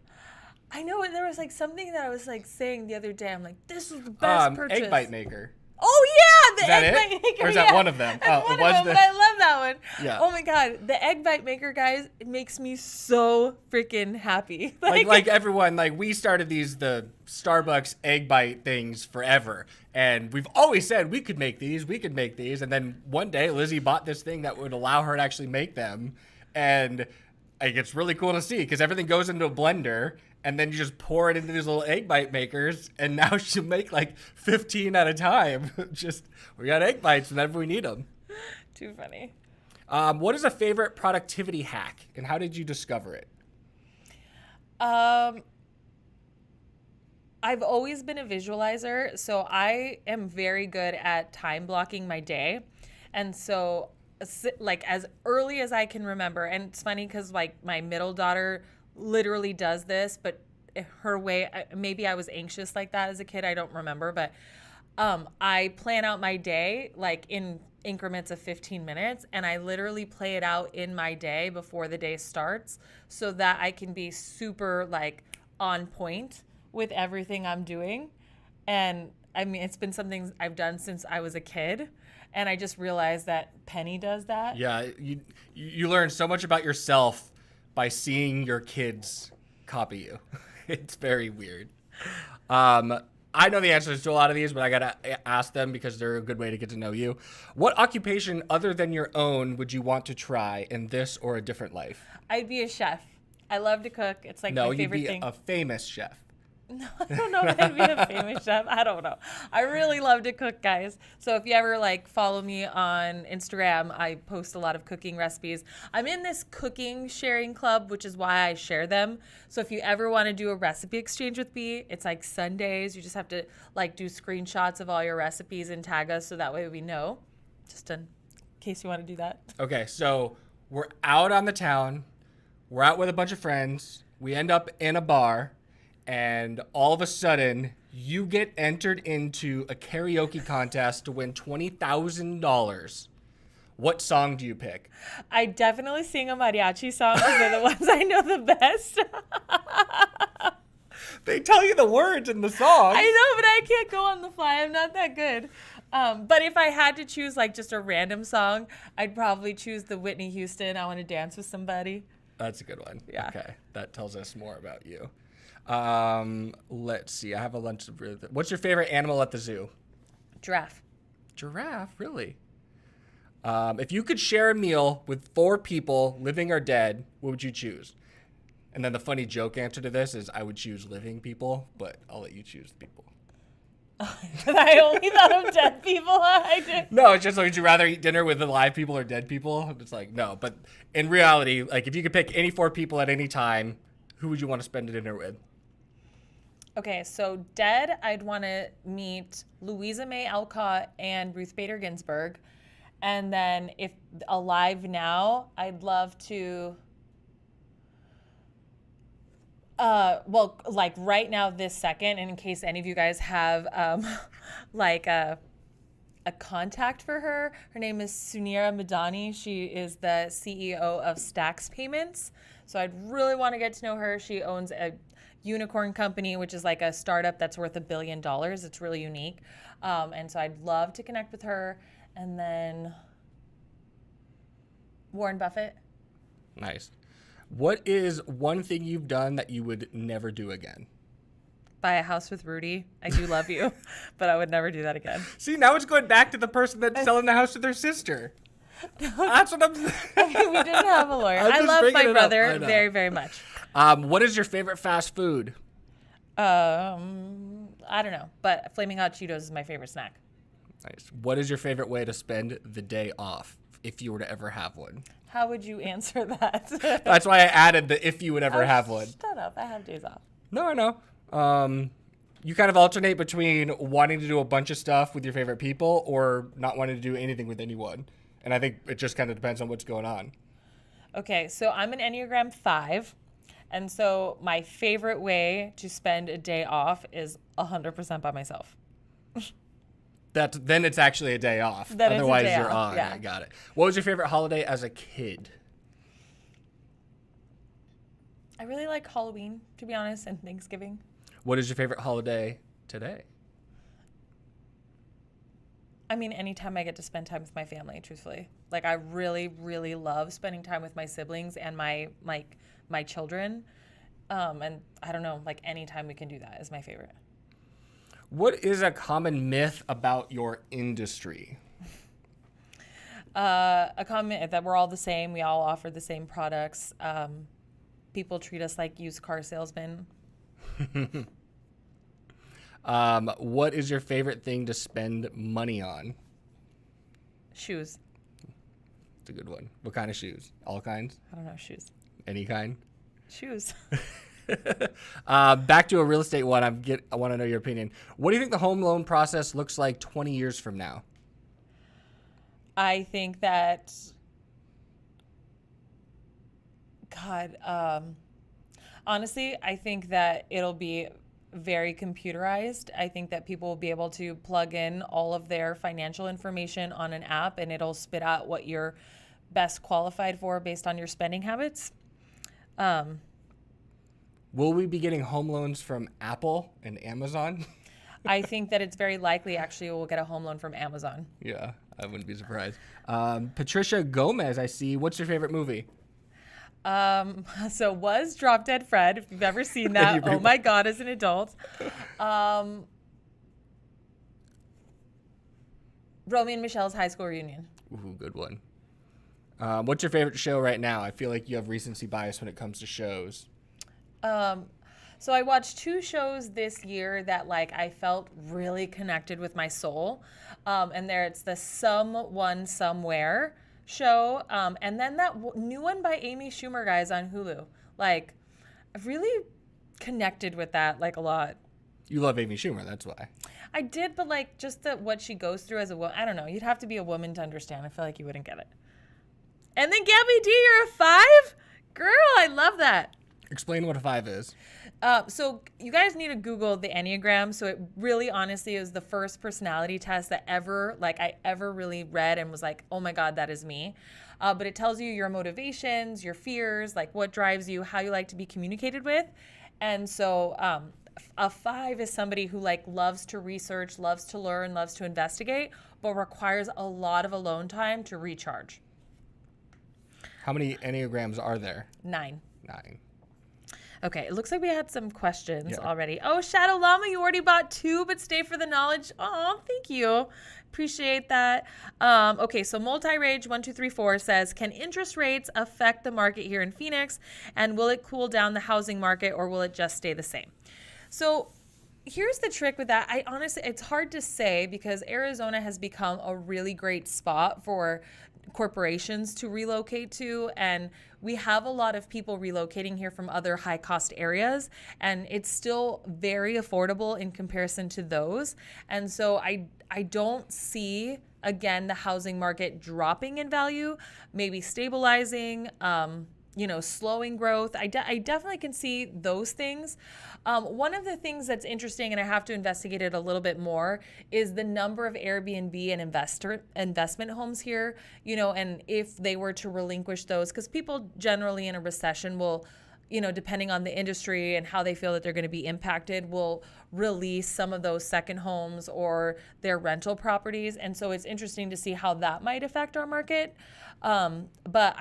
Speaker 1: I know there was like something that I was like saying the other day. I'm like, this is the best purchase.
Speaker 2: Egg bite maker.
Speaker 1: Oh yeah, the
Speaker 2: Is that
Speaker 1: egg
Speaker 2: it?
Speaker 1: bite maker.
Speaker 2: Or is that
Speaker 1: yeah.
Speaker 2: one of them?
Speaker 1: That's
Speaker 2: Oh,
Speaker 1: one
Speaker 2: it was
Speaker 1: of them,
Speaker 2: the-
Speaker 1: but I love that one.
Speaker 2: Yeah.
Speaker 1: Oh my God, the egg bite maker, guys, it makes me so freaking happy.
Speaker 2: Like everyone, like we started the Starbucks egg bite things forever, and we've always said we could make these, and then one day Lizy bought this thing that would allow her to actually make them, and like, it's really cool to see because everything goes into a blender, and then you just pour it into these little egg bite makers, and now she'll make like 15 at a time. We got egg bites whenever we need them.
Speaker 1: Too funny.
Speaker 2: What is a favorite productivity hack, and how did you discover it?
Speaker 1: I've always been a visualizer, so I am very good at time blocking my day. And so like as early as I can remember, and it's funny because like my middle daughter literally does this, but her way, maybe I was anxious like that as a kid, I don't remember, but I plan out my day like in increments of 15 minutes, and I literally play it out in my day before the day starts so that I can be super like on point with everything I'm doing. And I mean, it's been something I've done since I was a kid, and I just realized that Penny does that.
Speaker 2: Yeah, you learn so much about yourself by seeing your kids copy you. It's very weird. I know the answers to a lot of these, but I gotta ask them because they're a good way to get to know you. What occupation other than your own would you want to try in this or a different life?
Speaker 1: I'd be a chef. I love to cook. It's like
Speaker 2: No,
Speaker 1: my
Speaker 2: you'd
Speaker 1: favorite
Speaker 2: be
Speaker 1: thing.
Speaker 2: a famous chef.
Speaker 1: No, I don't know if I'd be a famous chef. I don't know. I really love to cook, guys. So if you ever like follow me on Instagram, I post a lot of cooking recipes. I'm in this cooking sharing club, which is why I share them. So if you ever want to do a recipe exchange with me, it's like Sundays. You just have to like do screenshots of all your recipes and tag us so that way we know. Just in case you want to do that.
Speaker 2: Okay, so we're out on the town. We're out with a bunch of friends. We end up in a bar. And all of a sudden, you get entered into a karaoke contest to win $20,000. What song do you pick?
Speaker 1: I definitely sing a mariachi song because they're the ones I know the best.
Speaker 2: They tell you the words in the song.
Speaker 1: I know, but I can't go on the fly. I'm not that good. But if I had to choose like just a random song, I'd probably choose the Whitney Houston, I Want to Dance with Somebody.
Speaker 2: That's a good one.
Speaker 1: Yeah.
Speaker 2: Okay, that tells us more about you. Let's see. I have a lunch. What's your favorite animal at the zoo?
Speaker 1: Giraffe.
Speaker 2: Giraffe, really? If you could share a meal with 4 people, living or dead, what would you choose? And then the funny joke answer to this is I would choose living people, but I'll let you choose people.
Speaker 1: I only thought of dead people. I did.
Speaker 2: No, it's just like, would you rather eat dinner with alive people or dead people? It's like, no. But in reality, like, if you could pick any 4 people at any time, who would you want to spend a dinner with?
Speaker 1: Okay, so dead, I'd want to meet Louisa May Alcott and Ruth Bader Ginsburg. And then if alive now, I'd love to, well, like right now, this second, and in case any of you guys have like a contact for her, her name is Sunira Madani. She is the CEO of Stacks Payments. So I'd really want to get to know her. She owns a unicorn company, which is like a startup that's worth $1 billion. It's really unique. And so I'd love to connect with her. And then Warren Buffett.
Speaker 2: Nice. What is one thing you've done that you would never do again?
Speaker 1: Buy a house with Rudy. I do love you, but I would never do that again.
Speaker 2: See, now it's going back to the person that's selling the house to their sister. That's what I'm saying.
Speaker 1: I mean, we didn't have a lawyer. I love my brother very, very much.
Speaker 2: What is your favorite fast food?
Speaker 1: I don't know, but Flaming Hot Cheetos is my favorite snack.
Speaker 2: Nice. What is your favorite way to spend the day off, if you were to ever have one?
Speaker 1: How would you answer that?
Speaker 2: That's why I added the if you would ever have one.
Speaker 1: Shut up. I have days off.
Speaker 2: No, I know. You kind of alternate between wanting to do a bunch of stuff with your favorite people or not wanting to do anything with anyone. And I think it just kind of depends on what's going on.
Speaker 1: Okay, so I'm an Enneagram 5. And so my favorite way to spend a day off is 100% by myself.
Speaker 2: Then it's actually a day off.
Speaker 1: Then
Speaker 2: Otherwise,
Speaker 1: it's a day
Speaker 2: you're
Speaker 1: off,
Speaker 2: on.
Speaker 1: yeah.
Speaker 2: I got it. What was your favorite holiday as a kid?
Speaker 1: I really like Halloween, to be honest, and Thanksgiving.
Speaker 2: What is your favorite holiday today?
Speaker 1: I mean, anytime I get to spend time with my family, truthfully. Like, I really, really love spending time with my siblings and my children. And I don't know, like, anytime we can do that is my favorite.
Speaker 2: What is a common myth about your industry?
Speaker 1: A common myth that we're all the same. We all offer the same products. People treat us like used car salesmen.
Speaker 2: What is your favorite thing to spend money on?
Speaker 1: Shoes.
Speaker 2: It's a good one. What kind of shoes? All kinds?
Speaker 1: I don't know, shoes.
Speaker 2: Any kind?
Speaker 1: Shoes.
Speaker 2: Back to a real estate one. I want to know your opinion. What do you think the home loan process looks like 20 years from now?
Speaker 1: I think that, honestly, I think that it'll be very computerized. I think that people will be able to plug in all of their financial information on an app and it'll spit out what you're best qualified for based on your spending habits.
Speaker 2: Will we be getting home loans from Apple and Amazon?
Speaker 1: I think that it's very likely, actually, we'll get a home loan from Amazon.
Speaker 2: Yeah, I wouldn't be surprised. Patricia Gomez, I see. What's your favorite movie?
Speaker 1: So was Drop Dead Fred, if you've ever seen that. Oh my God, as an adult. Romy and Michelle's high school reunion.
Speaker 2: Ooh, good one. What's your favorite show right now? I feel like you have recency bias when it comes to shows.
Speaker 1: So I watched 2 shows this year that like I felt really connected with my soul. And it's the Someone Somewhere show. And then that new one by Amy Schumer, guys, on Hulu. Like, I've really connected with that like a lot.
Speaker 2: You love Amy Schumer, that's why.
Speaker 1: I did, but like just what she goes through as a woman. I don't know. You'd have to be a woman to understand. I feel like you wouldn't get it. And then Gabby D, you're a 5? Girl, I love that.
Speaker 2: Explain what a 5 is.
Speaker 1: So you guys need to Google the Enneagram. So it really honestly is the first personality test that I ever really read and was like, oh my God, that is me. But it tells you your motivations, your fears, like what drives you, how you like to be communicated with. And so a 5 is somebody who like loves to research, loves to learn, loves to investigate, but requires a lot of alone time to recharge.
Speaker 2: How many Enneagrams are there?
Speaker 1: 9.
Speaker 2: 9.
Speaker 1: Okay, it looks like we had some questions
Speaker 2: Yeah.
Speaker 1: already. Oh, Shadow Llama, you already bought 2, but stay for the knowledge. Oh, thank you. Appreciate that. Okay, so Multi-Rage1234 says, can interest rates affect the market here in Phoenix? And will it cool down the housing market, or will it just stay the same? So here's the trick with that. I honestly, it's hard to say because Arizona has become a really great spot for corporations to relocate to, and we have a lot of people relocating here from other high cost areas, and it's still very affordable in comparison to those. And so I don't see, again, the housing market dropping in value, maybe stabilizing, slowing growth. I definitely can see those things. One of the things that's interesting, and I have to investigate it a little bit more, is the number of Airbnb and investment homes here, and if they were to relinquish those, because people generally in a recession will, depending on the industry and how they feel that they're going to be impacted, will release some of those second homes or their rental properties. And so it's interesting to see how that might affect our market. But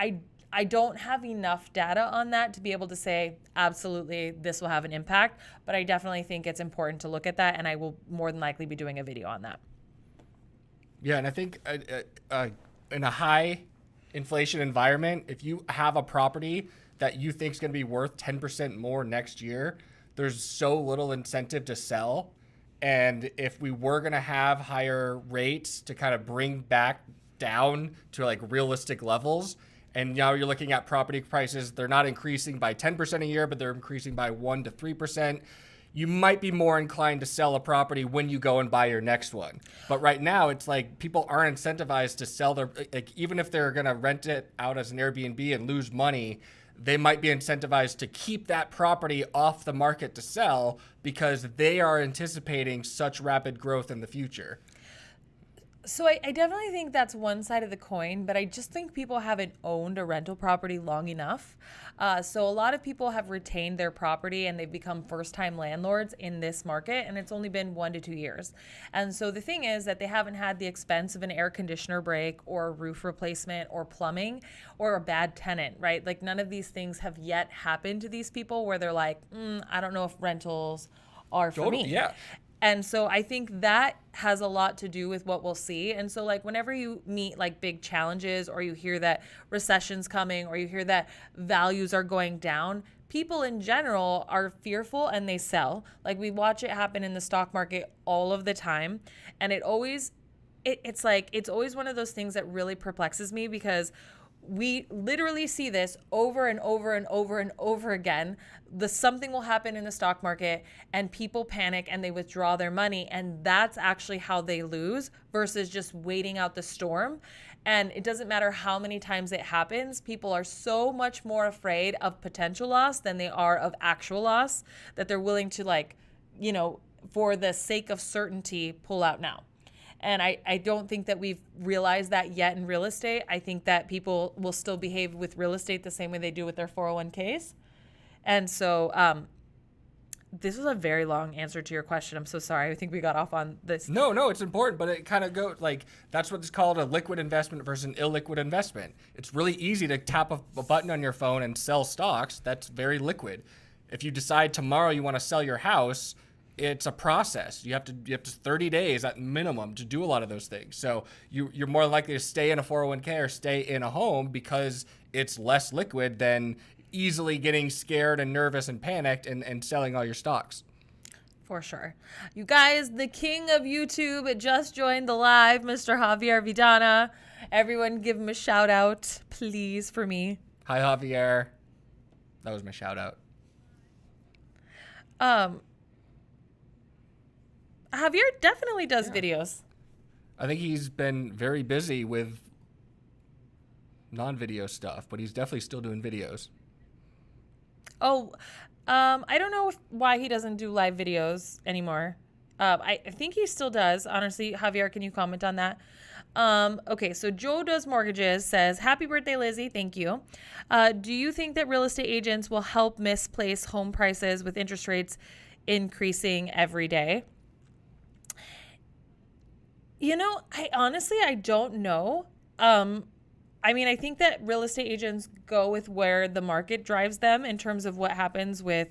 Speaker 1: I don't have enough data on that to be able to say absolutely this will have an impact, but I definitely think it's important to look at that, and I will more than likely be doing a video on that.
Speaker 2: Yeah, and I think in a high inflation environment, if you have a property that you think is going to be worth 10% more next year, there's so little incentive to sell. And if we were going to have higher rates to kind of bring back down to like realistic levels, and now you're looking at property prices, they're not increasing by 10% a year, but they're increasing by 1 to 3%. You might be more inclined to sell a property when you go and buy your next one. But right now, it's like people aren't incentivized to sell their, like even if they're going to rent it out as an Airbnb and lose money, they might be incentivized to keep that property off the market to sell because they are anticipating such rapid growth in the future.
Speaker 1: So I definitely think that's one side of the coin, but I just think people haven't owned a rental property long enough. So a lot of people have retained their property and they've become first-time landlords in this market, and it's only been 1 to 2 years. And so the thing is that they haven't had the expense of an air conditioner break or roof replacement or plumbing or a bad tenant, right? Like none of these things have yet happened to these people where they're like, I don't know if rentals are for me.
Speaker 2: Yeah.
Speaker 1: And so I think that has a lot to do with what we'll see. And so like whenever you meet like big challenges, or you hear that recession's coming, or you hear that values are going down, people in general are fearful and they sell. Like we watch it happen in the stock market all of the time. And it's always one of those things that really perplexes me, because we literally see this over and over and over and over again. Something will happen in the stock market and people panic and they withdraw their money, and that's actually how they lose versus just waiting out the storm. And it doesn't matter how many times it happens, people are so much more afraid of potential loss than they are of actual loss, that they're willing to for the sake of certainty, pull out now. And I don't think that we've realized that yet in real estate. I think that people will still behave with real estate the same way they do with their 401ks. And so this was a very long answer to your question. I'm so sorry. I think we got off on this.
Speaker 2: No, it's important, but it kind of goes like that's what's called a liquid investment versus an illiquid investment. It's really easy to tap a button on your phone and sell stocks. That's very liquid. If you decide tomorrow you want to sell your house, it's a process. You have to 30 days at minimum to do a lot of those things. So you're more likely to stay in a 401k or stay in a home because it's less liquid than easily getting scared and nervous and panicked and selling all your stocks.
Speaker 1: For sure. You guys, the king of YouTube just joined the live, Mr. Javier Vidana. Everyone give him a shout out, please, for me.
Speaker 2: Hi, Javier. That was my shout out.
Speaker 1: Javier definitely does videos.
Speaker 2: I think he's been very busy with non-video stuff, but he's definitely still doing videos.
Speaker 1: Oh, I don't know why he doesn't do live videos anymore. I think he still does. Honestly, Javier, can you comment on that? Okay, so Joe Does Mortgages says, happy birthday, Lizy. Thank you. Do you think that real estate agents will help misplace home prices with interest rates increasing every day? I honestly don't know. I mean, I think that real estate agents go with where the market drives them in terms of what happens with,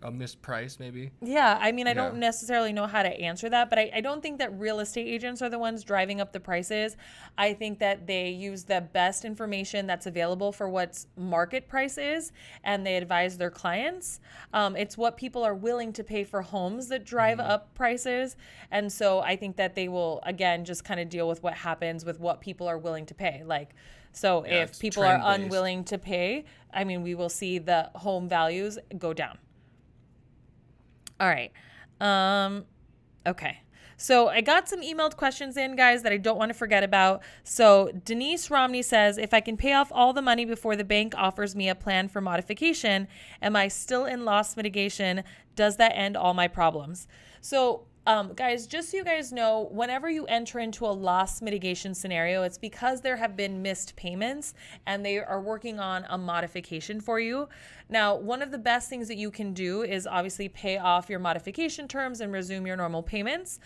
Speaker 2: A misprice, maybe.
Speaker 1: yeah, I mean, I
Speaker 2: Yeah.
Speaker 1: don't necessarily know how to answer that, but I don't think that real estate agents are the ones driving up the prices. I think that they use the best information that's available for what's market price is, and they advise their clients. It's what people are willing to pay for homes that drive up prices. And so I think that they will, again, just kind of deal with what happens with what people are willing to pay. Like, so
Speaker 2: Yeah,
Speaker 1: if
Speaker 2: it's
Speaker 1: people are
Speaker 2: trend-based.
Speaker 1: unwilling to pay, I mean, we will see the home values go down. All right. Okay. So I got some emailed questions in, guys, that I don't want to forget about. So Denise Romney says, if I can pay off all the money before the bank offers me a plan for modification, am I still in loss mitigation? Does that end all my problems? So guys, just so you guys know, whenever you enter into a loss mitigation scenario, it's because there have been missed payments and they are working on a modification for you. Now, one of the best things that you can do is obviously pay off your modification terms and resume your normal payments,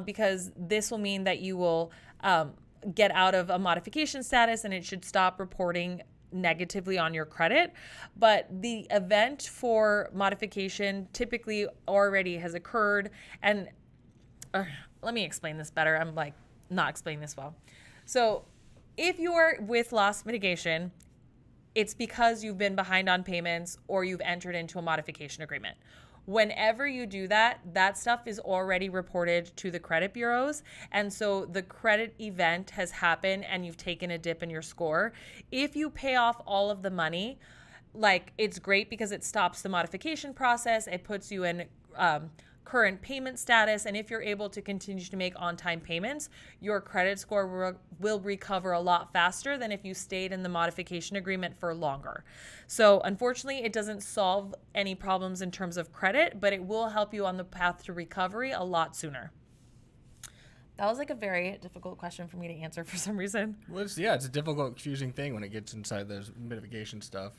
Speaker 1: because this will mean that you will get out of a modification status and it should stop reporting negatively on your credit. But the event for modification typically already has occurred. And let me explain this better. I'm like not explaining this well. So if you are with loss mitigation, it's because you've been behind on payments or you've entered into a modification agreement. Whenever you do that, that stuff is already reported to the credit bureaus. And so the credit event has happened and you've taken a dip in your score. If you pay off all of the money, like, it's great because it stops the modification process. It puts you in current payment status. And if you're able to continue to make on-time payments, your credit score will recover a lot faster than if you stayed in the modification agreement for longer. So unfortunately, it doesn't solve any problems in terms of credit, but it will help you on the path to recovery a lot sooner. That was like a very difficult question for me to answer for some reason.
Speaker 2: Well, it's a difficult, confusing thing when it gets inside those mitigation stuff.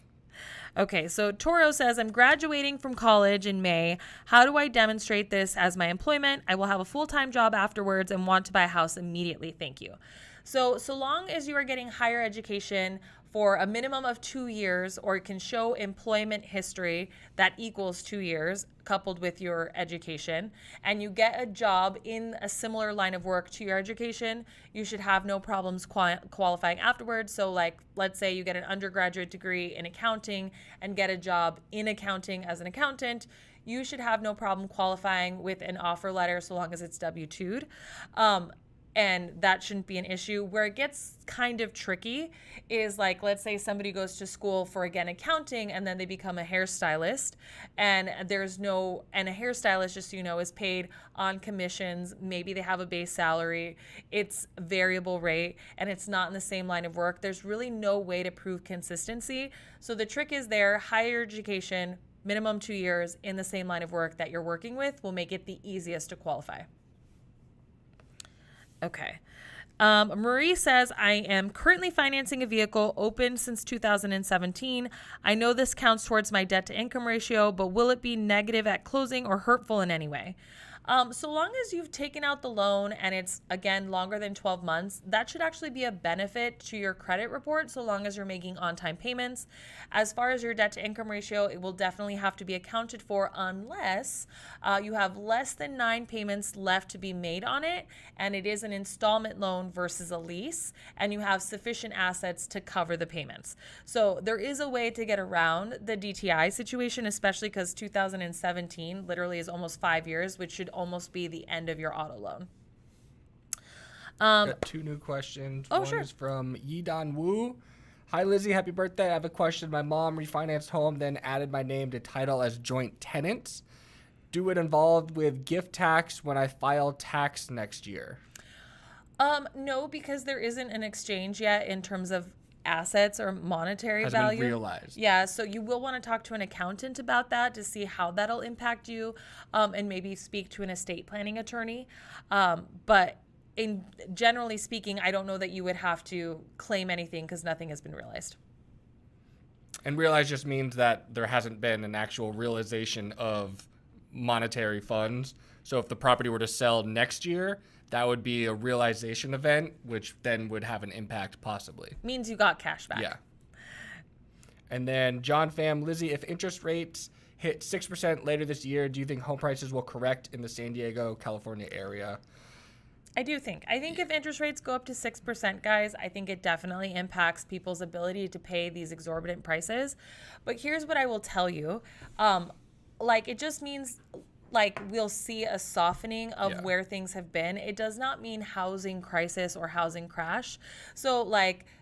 Speaker 1: Okay, so Toro says, I'm graduating from college in May. How do I demonstrate this as my employment? I will have a full-time job afterwards and want to buy a house immediately. Thank you. So long as you are getting higher education for a minimum of 2 years, or can show employment history that equals 2 years coupled with your education, and you get a job in a similar line of work to your education, you should have no problems qualifying afterwards. So like, let's say you get an undergraduate degree in accounting and get a job in accounting as an accountant, you should have no problem qualifying with an offer letter so long as it's W-2'd. And that shouldn't be an issue. Where it gets kind of tricky is like, let's say somebody goes to school for, again, accounting, and then they become a hairstylist, and a hairstylist, just so you know, is paid on commissions. Maybe they have a base salary. It's variable rate, and it's not in the same line of work. There's really no way to prove consistency. So the trick is there, higher education, minimum 2 years in the same line of work that you're working with will make it the easiest to qualify. Okay. Marie says, I am currently financing a vehicle opened since 2017. I know this counts towards my debt to income ratio, but will it be negative at closing or hurtful in any way? So long as you've taken out the loan and it's, again, longer than 12 months, that should actually be a benefit to your credit report so long as you're making on-time payments. As far as your debt to income ratio, it will definitely have to be accounted for unless you have less than 9 payments left to be made on it, and it is an installment loan versus a lease, and you have sufficient assets to cover the payments. So there is a way to get around the DTI situation, especially because 2017 literally is almost 5 years, which should almost be the end of your auto loan.
Speaker 2: Got 2 new questions.
Speaker 1: Oh,
Speaker 2: One
Speaker 1: sure.
Speaker 2: is from Yidan Wu. Hi, Lizzie. Happy birthday. I have a question. My mom refinanced home, then added my name to title as joint tenants. Do it involved with gift tax when I file tax next year?
Speaker 1: No, because there isn't an exchange yet in terms of assets or monetary
Speaker 2: Has
Speaker 1: value.
Speaker 2: been realized.
Speaker 1: Yeah, so you will want to talk to an accountant about that to see how that'll impact you, and maybe speak to an estate planning attorney. But in generally speaking, I don't know that you would have to claim anything because nothing has been realized.
Speaker 2: And realize just means that there hasn't been an actual realization of monetary funds. So if the property were to sell next year, that would be a realization event, which then would have an impact possibly.
Speaker 1: Means you got cash back.
Speaker 2: Yeah. And then John Pham, Lizy, if interest rates hit 6% later this year, do you think home prices will correct in the San Diego, California area?
Speaker 1: I do think. I think if interest rates go up to 6%, guys, I think it definitely impacts people's ability to pay these exorbitant prices. But here's what I will tell you. It just means we'll see a softening of where things have been. It does not mean housing crisis or housing crash. So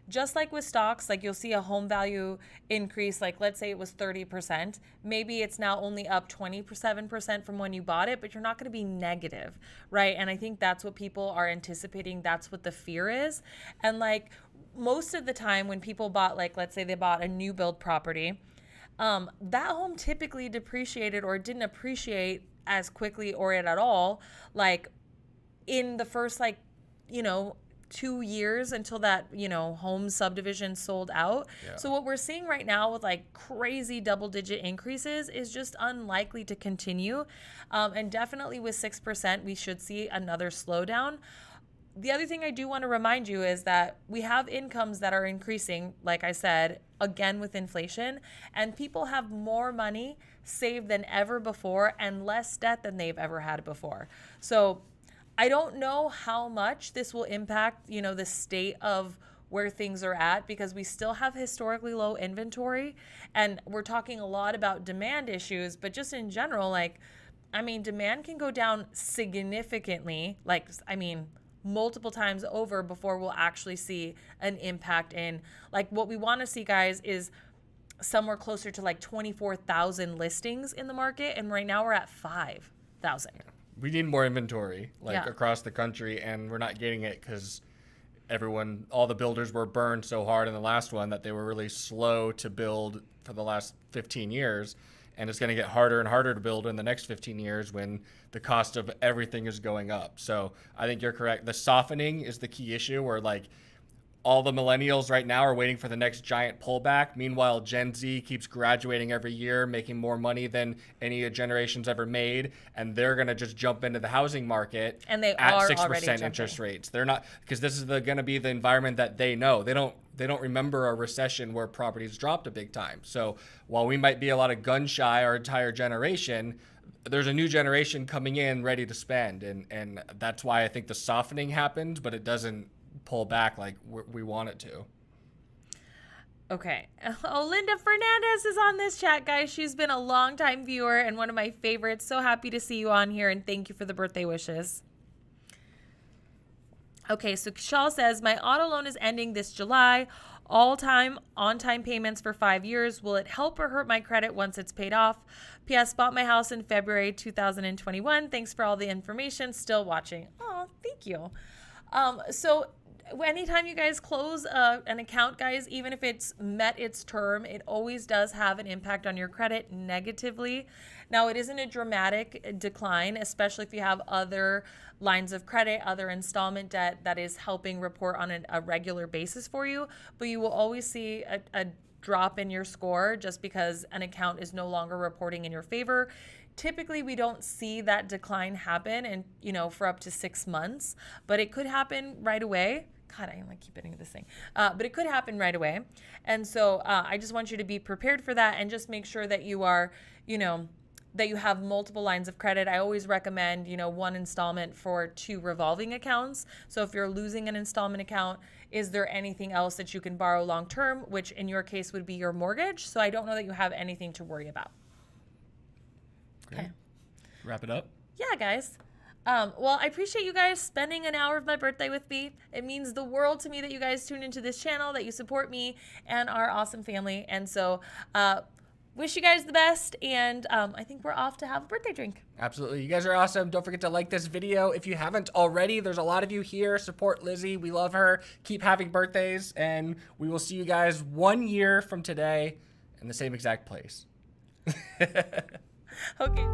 Speaker 1: just like with stocks, you'll see a home value increase. Let's say it was 30%. Maybe it's now only up 27% from when you bought it, but you're not going to be negative, right? And I think that's what people are anticipating. That's what the fear is. And most of the time when people bought, let's say they bought a new build property, that home typically depreciated or didn't appreciate as quickly or at all, in the first 2 years until that home subdivision sold out. So what we're seeing right now with crazy double-digit increases is just unlikely to continue, and definitely with 6% we should see another slowdown. The other thing I do want to remind you is that we have incomes that are increasing, like I said, again with inflation, and people have more money saved than ever before and less debt than they've ever had before. So I don't know how much this will impact, the state of where things are at, because we still have historically low inventory, and we're talking a lot about demand issues, but just in general, demand can go down significantly, multiple times over before we'll actually see an impact in what we want to see, guys, is somewhere closer to 24,000 listings in the market, and right now we're at 5,000.
Speaker 2: We need more inventory across the country, and we're not getting it because all the builders were burned so hard in the last one that they were really slow to build for the last 15 years. And it's going to get harder and harder to build in the next 15 years when the cost of everything is going up. So I think you're correct. The softening is the key issue, where all the millennials right now are waiting for the next giant pullback. Meanwhile, Gen Z keeps graduating every year, making more money than any generation's ever made, and they're going to just jump into the housing market
Speaker 1: and they
Speaker 2: at
Speaker 1: are
Speaker 2: 6% interest rates. They're not, because this is going to be the environment that they know. They don't remember a recession where properties dropped a big time. So while we might be a lot of gun shy our entire generation, there's a new generation coming in ready to spend, and that's why I think the softening happened, but it doesn't pull back like we want it to.
Speaker 1: Okay. Oh, Linda Fernandez is on this chat, guys. She's been a longtime viewer and one of my favorites. So happy to see you on here, and thank you for the birthday wishes. Okay, so Kishal says, my auto loan is ending this July. All-time, on-time payments for 5 years. Will it help or hurt my credit once it's paid off? P.S. Bought my house in February 2021. Thanks for all the information. Still watching. Oh, thank you. So anytime you guys close an account, guys, even if it's met its term, it always does have an impact on your credit negatively. Now, it isn't a dramatic decline, especially if you have other lines of credit, other installment debt that is helping report on a regular basis for you, but you will always see a drop in your score just because an account is no longer reporting in your favor. Typically, we don't see that decline happen for up to 6 months, but it could happen right away. God, I keep hitting this thing. But it could happen right away. And so I just want you to be prepared for that, and just make sure that you are, that you have multiple lines of credit. I always recommend, one installment for 2 revolving accounts. So if you're losing an installment account, is there anything else that you can borrow long term, which in your case would be your mortgage? So I don't know that you have anything to worry about.
Speaker 2: Okay. Wrap it up.
Speaker 1: Yeah, guys. Well, I appreciate you guys spending an hour of my birthday with me. It means the world to me that you guys tune into this channel, that you support me and our awesome family. And so wish you guys the best. And I think we're off to have a birthday drink.
Speaker 2: Absolutely. You guys are awesome. Don't forget to like this video. If you haven't already, there's a lot of you here. Support Lizy. We love her. Keep having birthdays. And we will see you guys 1 year from today in the same exact place.
Speaker 1: Okay.